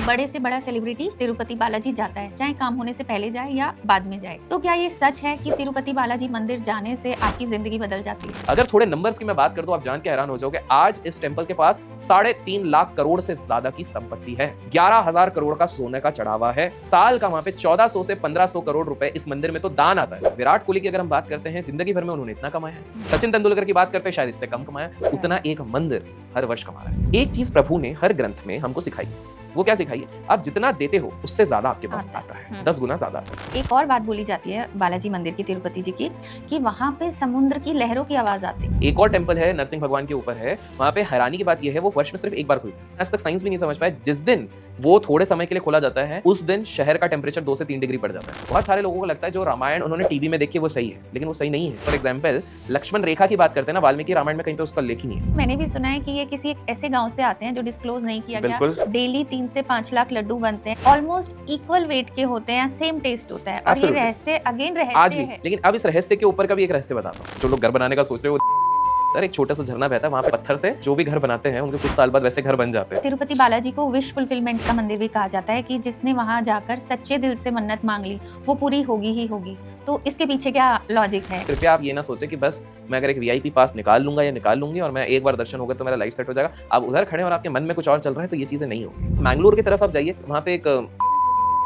बड़े से बड़ा सेलिब्रिटी तिरुपति बालाजी जाता है, चाहे काम होने से पहले जाए या बाद में जाए। तो क्या ये सच है कि तिरुपति बालाजी मंदिर जाने से आपकी जिंदगी बदल जाती है? अगर थोड़े नंबर्स की मैं बात कर दूं, आप जान के हैरान हो जाओगे। आज इस टेंपल के पास 3.5 लाख करोड़ से ज्यादा की संपत्ति है। 11,000 करोड़ का सोने का चढ़ावा है। साल का वहां पे 1400 से 1500 करोड़ रुपए इस मंदिर में तो दान आता है। विराट कोहली की अगर हम बात करते हैं, जिंदगी भर में उन्होंने इतना कमाया है। सचिन तेंदुलकर की बात करते हैं, शायद इससे कम कमाया। उतना एक मंदिर हर वर्ष कमा रहा है। एक चीज प्रभु ने हर ग्रंथ में हमको सिखाई, वो क्या सिखाई है? आप जितना देते हो उससे ज्यादा आपके पास आता है, 10 गुना ज्यादा आता है। एक और बात बोली जाती है बालाजी मंदिर की, तिरुपति जी की, कि वहाँ पे समुद्र की लहरों की आवाज आती है। एक और टेंपल है, नरसिंह भगवान के ऊपर है। वहां पे हैरानी की बात यह है, वो वर्ष में सिर्फ एक बार खुलता है। आज तक साइंस भी नहीं समझ पाए। जिस दिन वो थोड़े समय के लिए खोला जाता है, उस दिन शहर का टेम्परेचर 2 से 3 डिग्री बढ़ जाता है। बहुत सारे लोगों को लगता है जो रामायण उन्होंने टीवी में देखी वो सही है, लेकिन वो सही नहीं है। फॉर एग्जाम्पल, लक्ष्मण रेखा की बात करते हैं ना, वाल्मीकि रामायण में कहीं पे उसका लेख ही नहीं है। मैंने भी सुना है कि ये किसी एक ऐसे गांव से आते हैं जो डिस्क्लोज नहीं किया गया। डेली 3 से 5 लाख लड्डू बनते हैं, ऑलमोस्ट इक्वल वेट के होते हैं, सेम टेस्ट होता है। और ये रहस्य आज भी है। लेकिन अब इस रहस्य के ऊपर का भी एक रहस्य बताता हूँ। जो लोग घर बनाने का सोच रहे हो, एक छोटा सा झरना बहता है, वहाँ पे पत्थर से जो भी घर बनाते हैं उनके कुछ साल बाद वैसे घर बन जाते हैं। तिरुपति बालाजी को विश फुलफिलमेंट का मंदिर भी कहा जाता है कि जिसने वहाँ जाकर सच्चे दिल से मन्नत मांग ली वो पूरी होगी ही होगी। तो इसके पीछे क्या लॉजिक है? कृपया आप ये ना सोचे कि बस मैं अगर एक वीआईपी पास निकाल लूंगा या निकाल लूंगी और मैं एक बार दर्शन होगा तो मेरा लाइफ सेट हो जाएगा। आप उधर खड़े और आपके मन में कुछ और चल रहा है, तो ये चीजें नहीं होगी। मैंगलोर की तरफ आप जाइए, वहाँ पे एक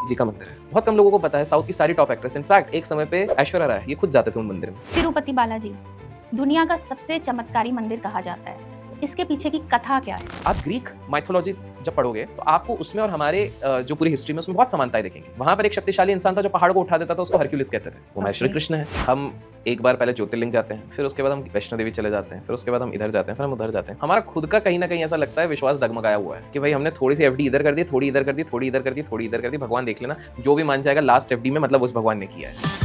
जी का मंदिर है। बहुत कम लोगों को पता है। साउथ की सारी टॉप एक्ट्रेस, इनफैक्ट एक समय पे ऐश्वर्या राय, ये खुद जाते थे उन मंदिर में। तिरुपति बालाजी दुनिया का सबसे चमत्कारी मंदिर कहा जाता है। इसके पीछे की कथा क्या है? आप ग्रीक माइथोलॉजी जब पढ़ोगे तो आपको उसमें और हमारे जो पूरी हिस्ट्री में उसमें बहुत समानताएं देखेंगे। वहां पर एक शक्तिशाली इंसान था जो पहाड़ को उठा देता था, उसको हरक्यूलिस कहते थे। वो मैं श्री कृष्ण है। हम एक बार पहले ज्योतिर्लिंग जाते हैं, फिर उसके बाद हम वैष्णो देवी चले जाते हैं, फिर उसके बाद हम इधर जाते हैं, फिर हम उधर जाते हैं। हमारा खुद का कहीं ना कहीं ऐसा लगता है विश्वास डगमगाया हुआ है कि भाई हमने थोड़ी सी एफडी इधर कर दी, थोड़ी इधर कर दी, थोड़ी इधर कर दी, थोड़ी इधर कर दी। भगवान देख लेना, जो भी मान जाएगा लास्ट एफडी में, मतलब उस भगवान ने किया है।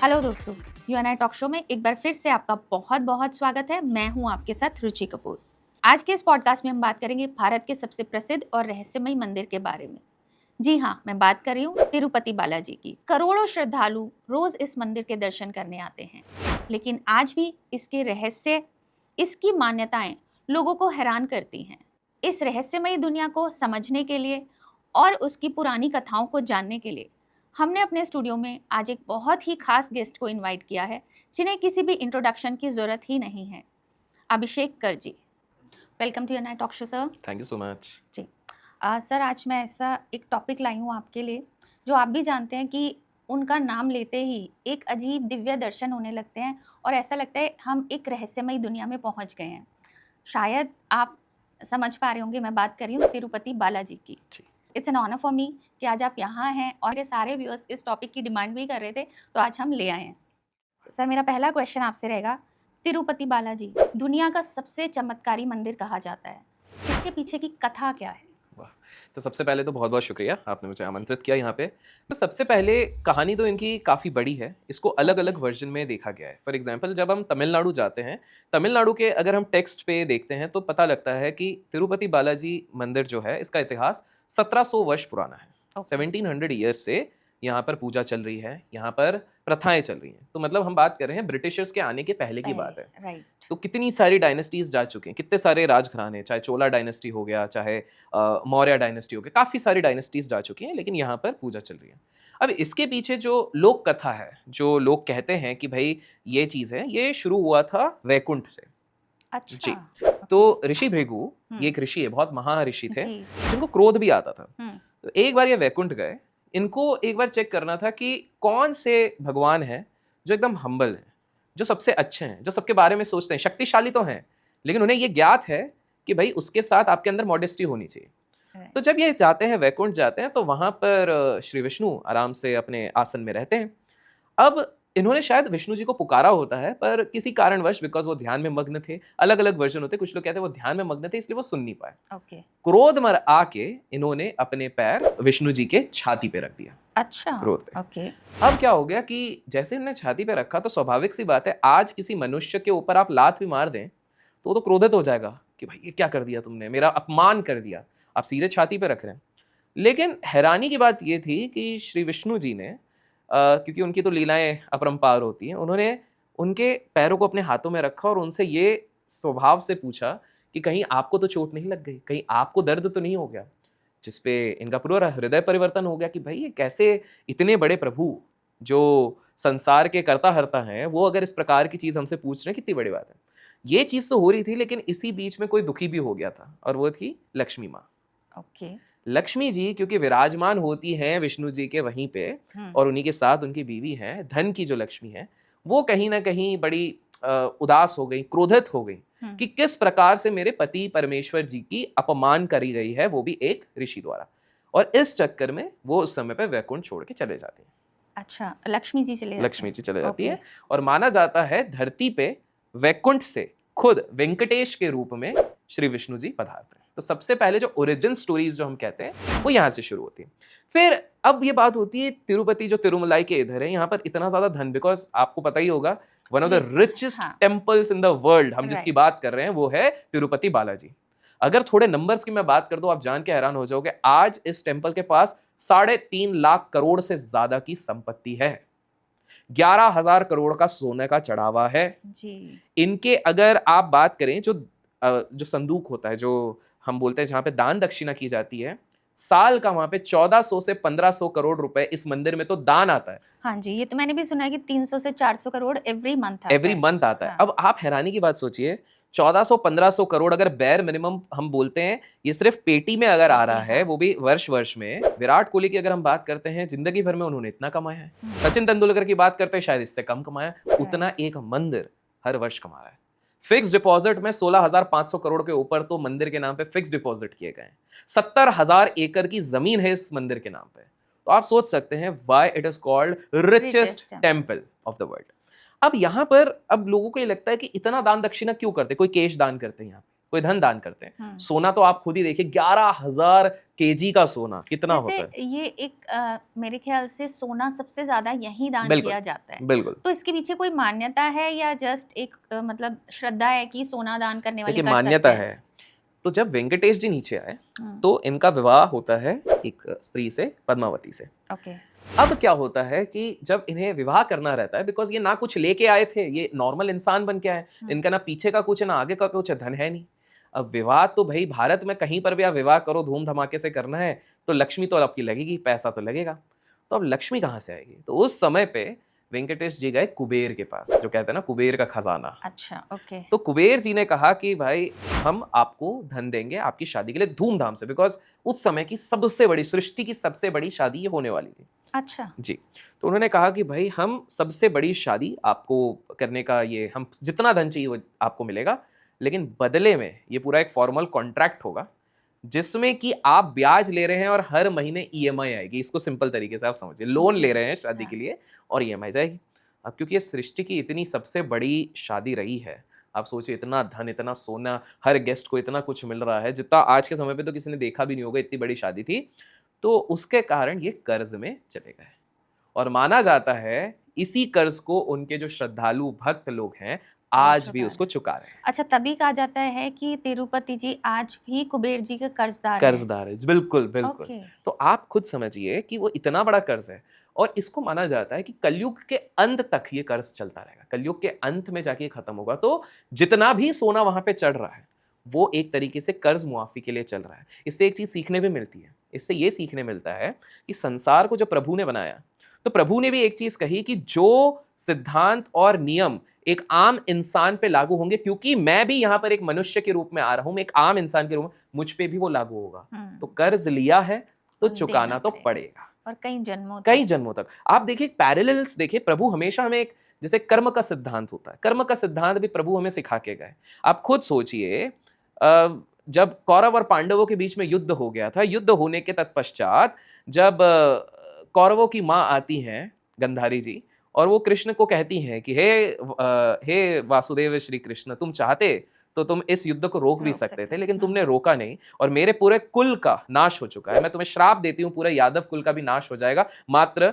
हेलो दोस्तों, यूएनआई टॉक शो में एक बार फिर से आपका बहुत बहुत स्वागत है। मैं हूं आपके साथ रुचि कपूर। आज के इस पॉडकास्ट में हम बात करेंगे भारत के सबसे प्रसिद्ध और रहस्यमय मंदिर के बारे में। जी हाँ, मैं बात कर रही हूँ तिरुपति बालाजी की। करोड़ों श्रद्धालु रोज इस मंदिर के दर्शन करने आते हैं, लेकिन आज भी इसके रहस्य, इसकी मान्यताएं लोगों को हैरान करती हैं। इस रहस्यमयी दुनिया को समझने के लिए और उसकी पुरानी कथाओं को जानने के लिए हमने अपने स्टूडियो में आज एक बहुत ही खास गेस्ट को इनवाइट किया है, जिन्हें किसी भी इंट्रोडक्शन की जरूरत ही नहीं है। अभिषेक कर ji, welcome to UNI talk show sir. Thank you so much ji sir, आज मैं ऐसा एक टॉपिक लाई हूँ आपके लिए, जो आप भी जानते हैं कि उनका नाम लेते ही एक अजीब दिव्य दर्शन होने लगते हैं और ऐसा लगता है हम एक रहस्यमयी दुनिया में पहुँच गए हैं। शायद आप समझ पा रहे होंगे, मैं बात कर रही हूँ तिरुपति बालाजी की। It's an honour for me कि आज आप यहाँ हैं और ये सारे व्यूअर्स इस टॉपिक की डिमांड भी कर रहे थे, तो आज हम ले आए हैं। सर, मेरा पहला क्वेश्चन आपसे रहेगा, तिरुपति बालाजी दुनिया का सबसे चमत्कारी मंदिर कहा जाता है, इसके पीछे की कथा क्या है? तो सबसे पहले तो बहुत बहुत शुक्रिया, आपने मुझे आमंत्रित किया यहाँ पे। तो सबसे पहले कहानी तो इनकी काफ़ी बड़ी है, इसको अलग अलग वर्जन में देखा गया है। फॉर एग्जांपल, जब हम तमिलनाडु जाते हैं, तमिलनाडु के अगर हम टेक्स्ट पे देखते हैं तो पता लगता है कि तिरुपति बालाजी मंदिर जो है, इसका इतिहास 1700 वर्ष पुराना है। 1700 ईयर्स से यहाँ पर पूजा चल रही है, यहाँ पर प्रथाएं चल रही हैं। तो मतलब हम बात कर रहे हैं ब्रिटिशर्स के आने के पहले की बात है। राइट। तो कितनी सारी डायनेस्टीज जा चुके हैं, कितने सारे राजघराने, चाहे चोला डायनेस्टी हो गया, चाहे मौर्य डायनेस्टी हो गया, काफ़ी सारी डायनेस्टीज जा चुकी हैं, लेकिन यहाँ पर पूजा चल रही है। अब इसके पीछे जो लोक कथा है, जो लोग कहते हैं कि भाई ये चीज़ है, ये शुरू हुआ था वैकुंठ से। अच्छा। जी। तो ऋषि भृगु, ये एक ऋषि है, बहुत महाऋषि थे, जिनको क्रोध भी आता था। तो एक बार ये वैकुंठ गए, इनको एक बार चेक करना था कि कौन से भगवान हैं जो एकदम हम्बल हैं, जो सबसे अच्छे हैं, जो सबके बारे में सोचते हैं, शक्तिशाली तो हैं, लेकिन उन्हें ये ज्ञात है कि भाई उसके साथ आपके अंदर मॉडेस्टी होनी चाहिए। तो जब ये जाते हैं, वैकुंठ जाते हैं, तो वहां पर श्री विष्णु आराम से अपने आसन में रहते हैं। अब इन्होंने शायद विष्णु जी को पुकारा होता है, पर किसी कारणवश, बिकॉज वो ध्यान में मग्न थे, अलग अलग वर्जन होते, कुछ लोग कहते हैं वो ध्यान में मग्न थे इसलिए वो सुन नहीं पाए। क्रोध में आके इन्होंने अपने पैर विष्णु जी के छाती पे रख दिया। अच्छा। क्रोध पे। अब क्या हो गया कि जैसे इन्होंने छाती पे रखा, तो स्वाभाविक सी बात है, आज किसी मनुष्य के ऊपर आप लात भी मार दें तो वो तो क्रोधित हो जाएगा कि भाई ये क्या कर दिया तुमने, मेरा अपमान कर दिया। आप सीधे छाती पे रख रहे हैं। लेकिन हैरानी की बात ये थी कि श्री विष्णु जी ने, क्योंकि उनकी तो लीलाएं अपरंपार होती हैं, उन्होंने उनके पैरों को अपने हाथों में रखा और उनसे ये स्वभाव से पूछा कि कहीं आपको तो चोट नहीं लग गई, कहीं आपको दर्द तो नहीं हो गया, जिसपे इनका पूरा हृदय परिवर्तन हो गया कि भाई ये कैसे इतने बड़े प्रभु जो संसार के कर्ता हर्ता हैं वो अगर इस प्रकार की चीज हमसे पूछ रहे हैं, कितनी बड़ी बात है। ये चीज तो हो रही थी, लेकिन इसी बीच में कोई दुखी भी हो गया था, और वो थी लक्ष्मी माँ। ओके। लक्ष्मी जी क्योंकि विराजमान होती हैं विष्णु जी के वहीं पे, और उन्हीं के साथ उनकी बीवी है, धन की जो लक्ष्मी है, वो कहीं ना कहीं बड़ी उदास हो गई, क्रोधित हो गई कि किस प्रकार से मेरे पति परमेश्वर जी की अपमान करी गई है, वो भी एक ऋषि द्वारा। और इस चक्कर में वो उस समय पे वैकुंठ छोड़ के चले जाते हैं। अच्छा, लक्ष्मी जी चले जाती है। और माना जाता है धरती पे वैकुंठ से खुद वेंकटेश के रूप में श्री विष्णु जी पधारते हैं। तो सबसे पहले जो ओरिजिन स्टोरीज जो हम कहते हैं वो यहाँ से शुरू होती है। फिर अब ये बात होती है तिरुपति जो तिरुमलाई के इधर है, यहाँ पर इतना ज्यादा धन, बिकॉज आपको पता ही होगा one of the richest temples in the world हम जिसकी बात कर रहे हैं वो है तिरुपति बालाजी। अगर थोड़े नंबर्स की मैं बात कर दूं, आप जान के हैरान हो जाओगे, आज इस टेम्पल के पास 3.5 लाख करोड़ से ज्यादा की संपत्ति है। 11,000 करोड़ का सोने का चढ़ावा है जी। इनके अगर आप बात करें जो संदूक होता है, जो हम बोलते हैं जहां पे दान दक्षिणा की जाती है, साल का वहां पे 1400 से 1500 करोड़ रुपए इस मंदिर में तो दान आता है। हाँ जी, ये तो मैंने भी सुना है कि 300 से 400 करोड़ एवरी मंथ आता है। अब आप हैरानी की बात सोचिए, 1400-1500 करोड़ अगर बेयर मिनिमम हम बोलते हैं, ये सिर्फ पेटी में अगर आ रहा है, वो भी वर्ष में। विराट कोहली की अगर हम बात करते हैं, जिंदगी भर में उन्होंने इतना कमाया है। सचिन तेंदुलकर की बात करते हैं, शायद इससे कम कमाया, उतना एक मंदिर हर वर्ष कमा रहा है। फिक्स डिपॉजिट में 16,500 करोड़ के ऊपर तो मंदिर के नाम पे फिक्स डिपॉजिट किए गए हैं। 70,000 एकड़ की जमीन है इस मंदिर के नाम पे। तो आप सोच सकते हैं why it is called richest temple of the world. अब यहाँ पर अब लोगों को ये लगता है कि इतना दान दक्षिणा क्यों करते, कोई केश दान करते हैं यहाँ पे, कोई धन दान करते हैं। सोना तो आप खुद ही देखिए, 11,000 केजी का सोना कितना होता है। ये एक मेरे ख्याल से सोना सबसे ज्यादा यहीं दान किया जाता है। बिल्कुल। तो इसके पीछे कोई मान्यता है या जस्ट एक मतलब श्रद्धा है कि सोना दान करने वाले कर मान्यता है। तो जब वेंकटेश जी नीचे आए तो इनका विवाह होता है एक स्त्री से, पद्मावती से। ओके। अब क्या होता है कि जब इन्हें विवाह करना रहता है, बिकॉज ये ना कुछ लेके आए थे, ये नॉर्मल इंसान बन के आए, इनका ना पीछे का कुछ है ना आगे का कुछ, धन है नहीं। अब विवाह तो भाई भारत में कहीं पर भी आप विवाह करो, धूम धमाके से करना है तो लक्ष्मी तो आपकी लगेगी, पैसा तो लगेगा। तो अब लक्ष्मी कहाँ से आएगी? तो उस समय पे वेंकटेश जी गए कुबेर के पास, जो कहते हैं ना कुबेर का खजाना। अच्छा, ओके। तो कुबेर जी ने कहा कि भाई हम आपको धन देंगे आपकी शादी के लिए धूमधाम से, बिकॉज उस समय की सबसे बड़ी, सृष्टि की सबसे बड़ी शादी ये होने वाली थी। अच्छा जी। तो उन्होंने कहा कि भाई हम सबसे बड़ी शादी आपको करने का, ये हम जितना धन चाहिए वो आपको मिलेगा, लेकिन बदले में ये पूरा एक फॉर्मल कॉन्ट्रैक्ट होगा जिसमें कि आप ब्याज ले रहे हैं और हर महीने ईएमआई आएगी। इसको सिंपल तरीके से आप समझिए, लोन ले रहे हैं शादी के लिए और ईएमआई जाएगी। अब क्योंकि ये सृष्टि की इतनी सबसे बड़ी शादी रही है, आप सोचिए इतना धन, इतना सोना, हर गेस्ट को इतना कुछ मिल रहा है जितना आज के समय पे तो किसी ने देखा भी नहीं होगा, इतनी बड़ी शादी थी। तो उसके कारण ये कर्ज में चले गए, और माना जाता है इसी कर्ज को उनके जो श्रद्धालु भक्त लोग हैं आज भी उसको चुका रहे हैं। अच्छा, तभी कहा जाता है कि तिरुपति जी आज भी कुबेर जी के कर्जदार है। बिल्कुल बिल्कुल। तो आप खुद समझिए कि वो इतना बड़ा कर्ज है, और इसको माना जाता है कि कलयुग के अंत तक ये कर्ज चलता रहेगा। कलयुग के अंत में जाके खत्म होगा, तो जितना भी सोना वहां पे चढ़ रहा है वो एक तरीके से कर्ज मुआफी के लिए चल रहा है। इससे एक चीज सीखने भी मिलती है, इससे ये सीखने मिलता है कि संसार को जो प्रभु ने बनाया, तो प्रभु ने भी एक चीज कही कि जो सिद्धांत और नियम एक आम इंसान पे लागू होंगे, क्योंकि मैं भी यहाँ पर एक मनुष्य के रूप में आ रहा हूं, एक आम इंसान के रूप में, मुझ पे भी वो लागू होगा। तो कर्ज लिया है तो चुकाना तो पड़ेगा, और कई जन्मों तक। आप देखिए पैरेलल्स देखिए, प्रभु हमेशा हमें एक, जैसे कर्म का सिद्धांत होता है, कर्म का सिद्धांत भी प्रभु हमें सिखा के गए। आप खुद सोचिए, जब कौरव और पांडवों के बीच में युद्ध हो गया था, युद्ध होने के तत्पश्चात जब कौरवों की माँ आती हैं गंधारी जी, और वो कृष्ण को कहती हैं कि हे वासुदेव श्री कृष्ण, तुम चाहते तो तुम इस युद्ध को रोक भी सकते थे, लेकिन तुमने रोका नहीं, और मेरे पूरे कुल का नाश हो चुका है। मैं तुम्हें श्राप देती हूँ, पूरे यादव कुल का भी नाश हो जाएगा, मात्र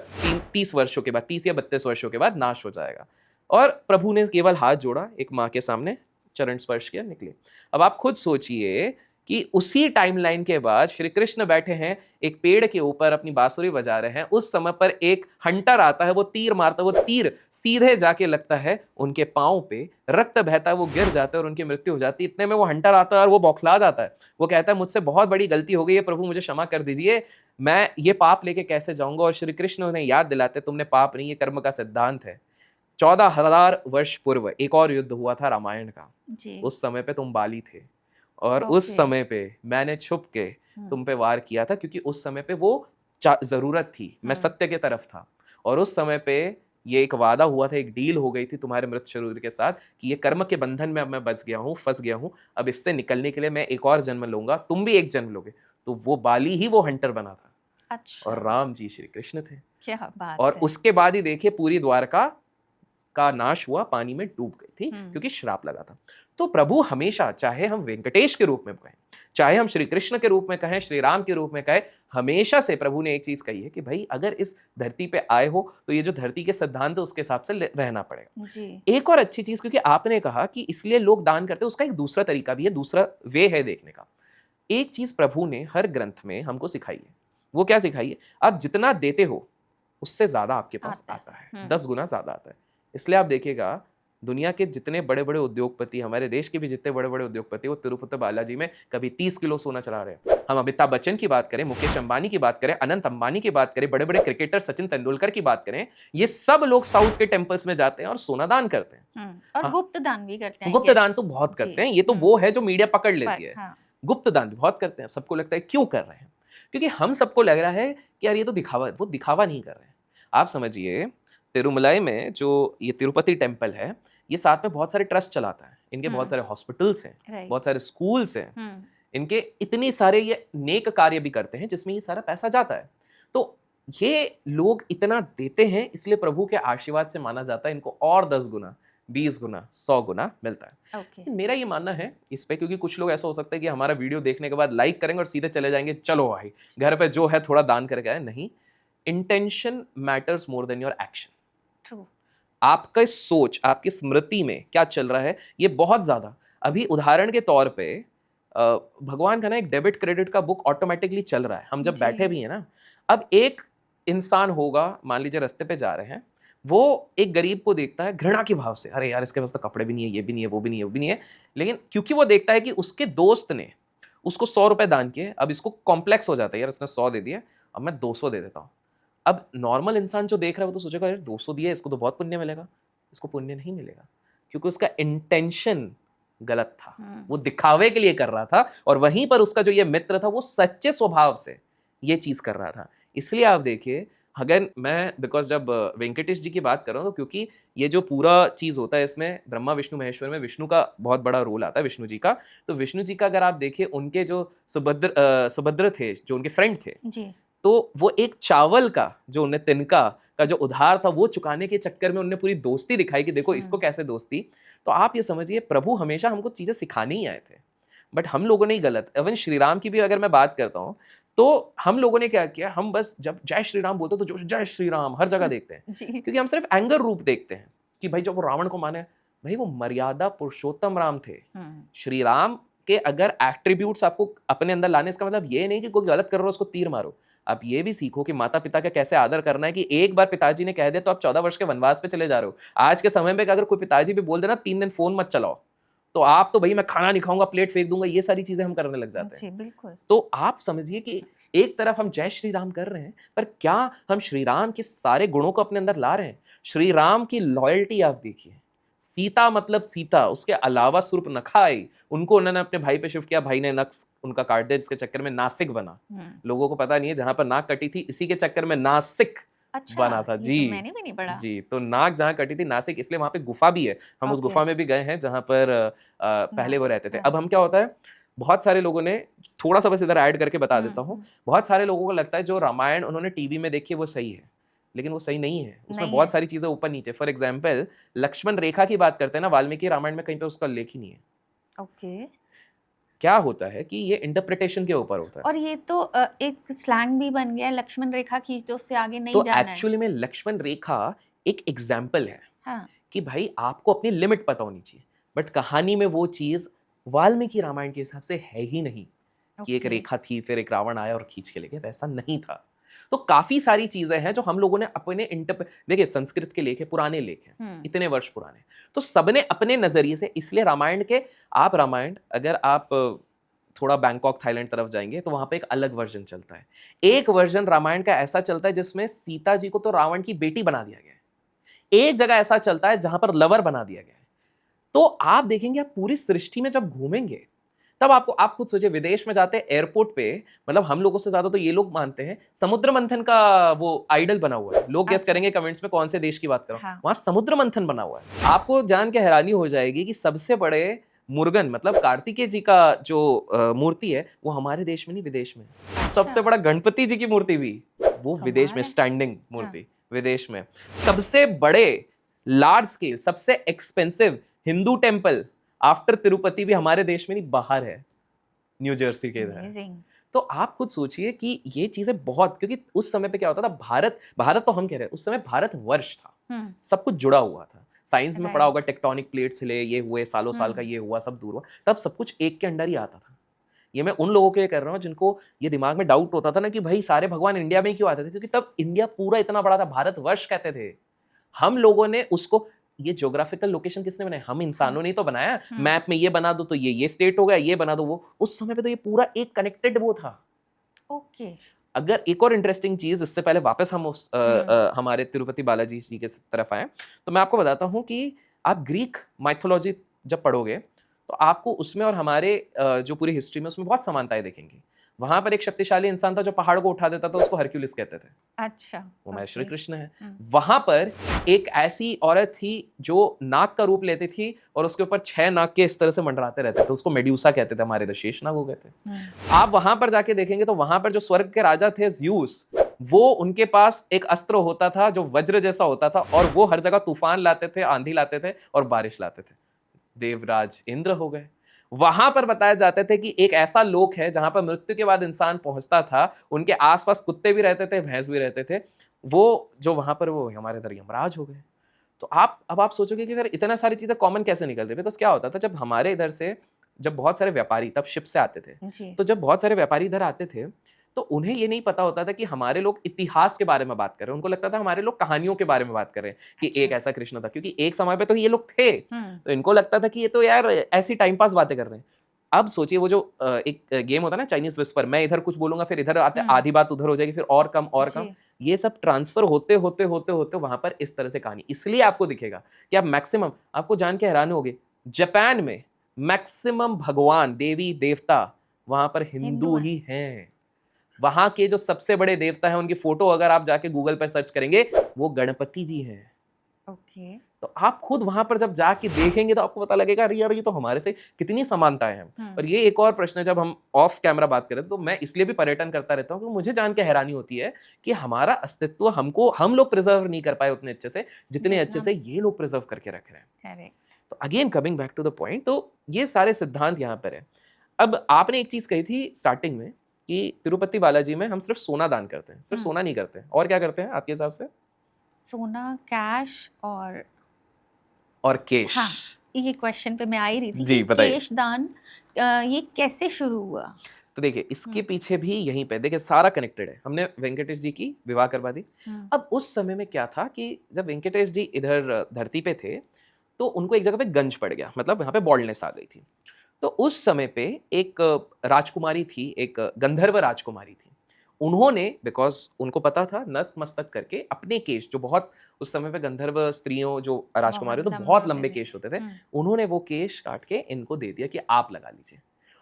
30 वर्षों के बाद, 30 या 32 वर्षों के बाद नाश हो जाएगा। और प्रभु ने केवल हाथ जोड़ा, एक माँ के सामने चरण स्पर्श किया, निकले। अब आप खुद सोचिए कि उसी टाइमलाइन के बाद श्री कृष्ण बैठे हैं एक पेड़ के ऊपर अपनी बांसुरी बजा रहे हैं, उस समय पर एक हंटर आता है, वो तीर मारता है, वो तीर सीधे जाके लगता है उनके पांव पे, रक्त बहता है, वो गिर जाता है और उनकी मृत्यु हो जाती है। इतने में वो हंटर आता है और वो बौखला जाता है, वो कहता है मुझसे बहुत बड़ी गलती हो गई है प्रभु, मुझे क्षमा कर दीजिए, मैं ये पाप लेके कैसे जाऊंगा। और श्री कृष्ण उन्हें याद दिलाते तुमने पाप नहीं, ये कर्म का सिद्धांत है। 14,000 वर्ष पूर्व एक और युद्ध हुआ था रामायण का, उस समय पे तुम बाली थे और उस समय पे मैंने छुप के तुम पे वार किया था, क्योंकि उस समय पे वो जरूरत थी, मैं सत्य के तरफ था। और उस समय पे ये एक वादा हुआ था, एक डील हो गई थी तुम्हारे मृत शरीर के साथ कि ये कर्म के बंधन में अब मैं बस गया हूँ, फंस गया हूँ, अब इससे निकलने के लिए मैं एक और जन्म लूंगा, तुम भी एक जन्म लोगे। तो वो बाली ही वो हंटर बना था। अच्छा। और राम जी श्री कृष्ण थे। क्या बात और है। उसके बाद ही देखिए पूरी द्वारका का नाश हुआ, पानी में डूब गई थी क्योंकि श्राप लगा था। तो प्रभु हमेशा, चाहे हम वेंकटेश के रूप में कहें, चाहे हम श्री कृष्ण के रूप में कहें, श्री राम के रूप में कहें, हमेशा से प्रभु ने एक चीज कही है कि भाई अगर इस धरती पे आए हो तो ये जो धरती के सिद्धांत है उसके हिसाब से रहना पड़ेगा जी। एक और अच्छी चीज, क्योंकि आपने कहा कि इसलिए लोग दान करते हैं, उसका एक दूसरा तरीका भी है, दूसरा वे है देखने का। एक चीज प्रभु ने हर ग्रंथ में हमको सिखाई है। वो क्या सिखाई है? आप जितना देते हो उससे ज्यादा आपके पास आता है, 10 गुना ज्यादा आता है। इसलिए आप देखिएगा दुनिया के जितने बड़े बड़े उद्योगपति, हमारे देश के भी जितने बड़े बड़े उद्योगपति, वो तिरुपति बालाजी में कभी 30 किलो सोना चढ़ा रहे हैं। हम अमिताभ बच्चन की बात करें, मुकेश अंबानी की बात करें, अनंत अंबानी की बात करें, बड़े बड़े क्रिकेटर सचिन तेंदुलकर की बात करें, ये सब लोग साउथ के टेम्पल्स में जाते हैं और सोना दान करते हैं। और हाँ, गुप्त दान भी करते हैं। गुप्त दान तो बहुत करते हैं, ये तो वो है जो मीडिया पकड़ लेती है। हाँ। गुप्त दान भी बहुत करते हैं। सबको लगता है क्यों कर रहे हैं? क्योंकि हम सबको लग रहा है कि यार ये तो दिखावा, वो दिखावा नहीं कर रहे हैं। आप समझिए तिरुमलाई में जो ये तिरुपति टेम्पल है, ये साथ में बहुत सारे ट्रस्ट चलाता है, इनके बहुत सारे हॉस्पिटल्स हैं, बहुत सारे स्कूल्स हैं, इनके इतनी सारे ये नेक कार्य भी करते हैं जिसमें ये सारा पैसा जाता है। तो ये लोग इतना देते हैं, इसलिए प्रभु के आशीर्वाद से माना जाता है इनको और 10 गुना, 20 गुना, 100 गुना मिलता है। मेरा ये मानना है इस पे, क्योंकि कुछ लोग ऐसा हो सकता है कि हमारा वीडियो देखने के बाद लाइक करेंगे और सीधे चले जाएंगे, चलो भाई घर पे जो है थोड़ा दान करके आए। नहीं, intention matters more than your action. आपका सोच, आपकी स्मृति में क्या चल रहा है, ये बहुत ज्यादा। अभी उदाहरण के तौर पे भगवान का ना एक डेबिट क्रेडिट का बुक ऑटोमेटिकली चल रहा है। हम जब बैठे भी हैं ना, अब एक इंसान होगा, मान लीजिए रास्ते पे जा रहे हैं, वो एक गरीब को देखता है घृणा के भाव से, अरे यार इसके पास तो कपड़े भी नहीं है, ये भी नहीं है, वो भी नहीं है, वो भी नहीं है। लेकिन क्योंकि वो देखता है कि उसके दोस्त ने उसको 100 रुपए दान किए, अब इसको कॉम्प्लेक्स हो जाता है, यार उसने 100 दे दिया, अब मैं 200 दे देता हूँ। अब नॉर्मल इंसान जो देख रहा है वो तो सोचेगा यार 200 दिया, इसको तो बहुत पुण्य मिलेगा। इसको पुण्य नहीं मिलेगा, क्योंकि उसका इंटेंशन गलत था, वो दिखावे के लिए कर रहा था। और वहीं पर उसका जो ये मित्र था वो सच्चे स्वभाव से ये चीज कर रहा था। इसलिए आप देखिए, अगर मैं बिकॉज जब वेंकटेश जी की बात कर रहा हूँ, तो क्योंकि ये जो पूरा चीज होता है इसमें ब्रह्मा विष्णु महेश्वर में विष्णु का बहुत बड़ा रोल आता है, विष्णु जी का। तो विष्णु जी का अगर आप देखिए, उनके जो सुभद्र थे, जो उनके फ्रेंड थे जी, तो वो एक चावल का जो उन्हें तिनका का जो उधार था वो चुकाने के चक्कर में उन्हें पूरी दोस्ती दिखाई कि देखो इसको कैसे दोस्ती। तो आप ये समझिए प्रभु हमेशा हमको चीजें सिखाने ही आए थे, बट हम लोगों ने ही गलत। इवन श्री राम की भी अगर मैं बात करता हूँ, तो हम लोगों ने क्या किया, हम बस जब जय श्री राम बोलते तो जो जय श्री राम हर जगह देखते हैं, क्योंकि हम सिर्फ एंगर रूप देखते हैं कि भाई जब वो रावण को माने, भाई वो मर्यादा पुरुषोत्तम राम थे। श्री राम के अगर एट्रीब्यूट्स आपको अपने अंदर लाने, इसका मतलब ये नहीं कि कोई गलत कर रहा हो उसको तीर मारो। आप ये भी सीखो कि माता पिता का कैसे आदर करना है, कि एक बार पिताजी ने कह दिया तो आप 14 वर्ष के वनवास पे चले जा रहे हो। आज के समय में अगर कोई पिताजी भी बोल देना 3 दिन फोन मत चलाओ, तो आप तो भाई मैं खाना नहीं खाऊंगा, प्लेट फेंक दूंगा, ये सारी चीजें हम करने लग जाते हैं। बिल्कुल। तो आप समझिए कि एक तरफ हम जय श्री राम कर रहे हैं, पर क्या हम श्री राम के सारे गुणों को अपने अंदर ला रहे हैं? श्री राम की लॉयल्टी आप देखिए, सीता मतलब सीता, उसके अलावा सूर्पनखा आई, उनको उन्होंने अपने भाई पे शिफ्ट किया, भाई ने नक्स उनका काट दिया, जिसके चक्कर में नासिक बना। लोगों को पता नहीं है, जहां पर नाक कटी थी इसी के चक्कर में नासिक बना था। जी तो मैंने भी नहीं पढ़ा। जी, तो नाक जहां कटी थी नासिक, इसलिए वहां पे गुफा भी है। हम उस गुफा में भी गए हैं जहां पर पहले वो रहते थे। अब हम क्या होता है, बहुत सारे लोगों ने, थोड़ा सा बस इधर ऐड करके बता देता हूँ, बहुत सारे लोगों को लगता है जो रामायण उन्होंने टीवी में देखी है वो सही है, लेकिन वो सही नहीं है। उसमें बहुत सारी चीजें ऊपर नीचे, फॉर एग्जाम्पल लक्ष्मण रेखा की बात करते हैं ना, वाल्मीकि रामायण में कहीं पे उसका उल्लेख ही नहीं है। ओके। क्या होता है कि ये इंटरप्रिटेशन के ऊपर होता है। और ये तो एक स्लैंग भी बन गया है, लक्ष्मण रेखा खींच दो, उससे आगे नहीं जाना है। तो एक्चुअली में लक्ष्मण रेखा एक एग्जाम्पल है। हाँ। कि भाई आपको अपनी लिमिट पता होनी चाहिए, बट कहानी में वो चीज वाल्मीकि रामायण के हिसाब से है ही नहीं। कि एक रेखा थी फिर एक रावण आया और खींच के ले गया, वैसा नहीं था। तो काफी सारी चीजें हैं जो हम लोगों ने अपने देखिए संस्कृत के लेख है, पुराने लेख हैं, इतने वर्ष पुराने, तो सबने अपने नजरिए से, इसलिए रामायण के, आप रामायण अगर आप थोड़ा बैंकॉक थाईलैंड तरफ जाएंगे तो वहां पे एक अलग वर्जन चलता है। एक वर्जन रामायण का ऐसा चलता है जिसमें सीता जी को तो रावण की बेटी बना दिया गया है, एक जगह ऐसा चलता है जहां पर लवर बना दिया गया है। तो आप देखेंगे, आप पूरी सृष्टि में जब घूमेंगे तब आपको, आप खुद सोचिए, विदेश में जाते हैं एयरपोर्ट पे, मतलब हम लोगों से ज्यादा तो ये लोग मानते हैं समुद्र मंथन का वो आइडल बना हुआ है। लोग गेस करेंगे कमेंट्स में कौन से देश की बात कर रहा हूं। वहां समुद्र मंथन बना हुआ है। आपको जान के हैरानी हो जाएगी कि सबसे बड़े मुर्गन, मतलब कार्तिकेय जी का जो मूर्ति है वो हमारे देश में नहीं, विदेश में। सबसे बड़ा गणपति जी की मूर्ति भी वो विदेश में, स्टैंडिंग मूर्ति विदेश में। सबसे बड़े लार्ज स्केल, सबसे expensive Hindu temple after Tirupati भी हमारे देश में नहीं, बाहर है, न्यू जर्सी के इधर। तो आप खुद सोचिए कि ये चीजें बहुत, क्योंकि उस समय पे क्या होता था, भारत तो हम कह रहे हैं, उस समय भारत वर्ष था, सब कुछ जुड़ा हुआ था। साइंस में पढ़ा होगा, टेक्टोनिक प्लेट्स हिले, ये हुए, सालों साल का ये हुआ, सब दूर हुआ, तब सब कुछ एक के अंडर ही आता था। ये मैं उन लोगों के लिए कर रहा हूँ जिनको ये दिमाग में डाउट होता था ना कि भाई सारे भगवान इंडिया में ही क्यों आते थे, क्योंकि तब इंडिया पूरा इतना बड़ा था, भारत वर्ष कहते थे। हम लोगों ने उसको, ये ज्योग्राफिकल लोकेशन किसने बनाया, हम इंसानों ने तो बनाया। मैप में ये बना दो तो ये स्टेट हो गया, ये बना दो वो, उस समय पे तो ये पूरा एक कनेक्टेड वो था। ओके। अगर एक और इंटरेस्टिंग चीज, इससे पहले वापस हम उस हमारे तिरुपति बालाजी जी के तरफ आए, तो मैं आपको बताता हूँ कि आप ग्रीक माइथोलॉजी जब पढ़ोगे तो आपको उसमें और हमारे जो पूरी हिस्ट्री में उसमें बहुत समानताएं दिखेंगी। वहां पर एक शक्तिशाली इंसान था जो पहाड़ को उठा देता था, उसको हरक्यूलिस कहते थे। अच्छा, वो मैं श्री कृष्ण है। वहां पर एक ऐसी औरत थी जो नाग का रूप लेती थी और उसके ऊपर 6 नाग के इस तरह से मंडराते रहते थे, उसको मेड्यूसा कहते थे, हमारे इधर शेषनाग हो गए थे। आप वहां पर जाके देखेंगे तो वहां पर जो स्वर्ग के राजा थे ज़्यूस, वो उनके पास एक अस्त्र होता था जो वज्र जैसा होता था, और वो हर जगह तूफान लाते थे, आंधी लाते थे और बारिश लाते थे। देवराज इंद्र हो गए। वहां पर बताया जाते थे कि एक ऐसा लोक है जहां पर मृत्यु के बाद इंसान पहुंचता था, उनके आसपास कुत्ते भी रहते थे, भैंस भी रहते थे, वो जो वहां पर, वो हमारे इधर यमराज हो गए। तो आप सोचोगे कि फिर इतना सारी चीजें कॉमन कैसे निकल रही है। बिकॉज क्या होता था, जब हमारे इधर से, जब बहुत सारे व्यापारी तब शिप से आते थे, तो जब बहुत सारे व्यापारी इधर आते थे तो उन्हें ये नहीं पता होता था कि हमारे लोग इतिहास के बारे में बात कर रहे हैं। उनको लगता था हमारे लोग कहानियों के बारे में बात कर रहे हैं कि एक ऐसा कृष्ण था, क्योंकि एक समय पे तो ये लोग थे, तो इनको लगता था कि ये तो यार ऐसी टाइम पास बातें कर रहे हैं। अब सोचिए वो जो एक गेम होता है ना, चाइनीज विस्पर, मैं इधर कुछ बोलूंगा फिर इधर आते आधी बात उधर हो जाएगी, फिर और कम और कम, ये सब ट्रांसफर होते होते होते होते वहां पर इस तरह से कहानी। इसलिए आपको दिखेगा कि आप मैक्सिमम, आपको जान के हैरान होगे, जापान में मैक्सिमम भगवान, देवी देवता वहां पर हिंदू ही हैं। वहां के जो सबसे बड़े देवता हैं, उनकी फोटो अगर आप जाके गूगल पर सर्च करेंगे, वो गणपति जी हैं। ओके। तो आप खुद वहां पर जब जाके देखेंगे तो आपको पता लगेगा, अरे यार ये तो हमारे से कितनी समानताएं हैं। और ये एक और प्रश्न है, जब हम ऑफ कैमरा बात करें तो मैं इसलिए भी पर्यटन करता रहता हूँ, क्योंकि मुझे जान के हैरानी होती है कि हमारा अस्तित्व हम लोग प्रिजर्व नहीं कर पाए उतने अच्छे से जितने अच्छे से ये लोग प्रिजर्व करके रख रहे हैं। तो again coming back to the point, तो ये सारे सिद्धांत यहाँ पर है। अब आपने एक चीज कही थी स्टार्टिंग में कि तिरुपति बालाजी में हम सिर्फ सोना दान करते हैं, सिर्फ सोना नहीं करते हैं, और क्या करते हैं आपके हिसाब से? सोना, कैश और केश। हाँ, ये क्वेश्चन पे मैं आ ही रही थी जी, कि केश दान ये कैसे शुरू हुआ? तो देखिए इसके पीछे भी यहीं पे देखिए सारा कनेक्टेड है। हमने वेंकटेश जी की विवाह करवा दी। अब उस समय में क्या था कि जब वेंकटेश जी इधर धरती पे थे तो उनको एक जगह पे गंज पड़ गया, मतलब यहाँ पे बॉल्डनेस आ गई थी। तो उस समय पे एक राजकुमारी थी, एक गंधर्व राजकुमारी थी। उन्होंने, बिकॉज उनको पता था, नतमस्तक करके अपने केश, जो बहुत उस समय पे गंधर्व स्त्रियों जो राजकुमारी तो बहुत लंबे केश होते थे, उन्होंने वो केश काट के इनको दे दिया कि आप लगा लीजिए।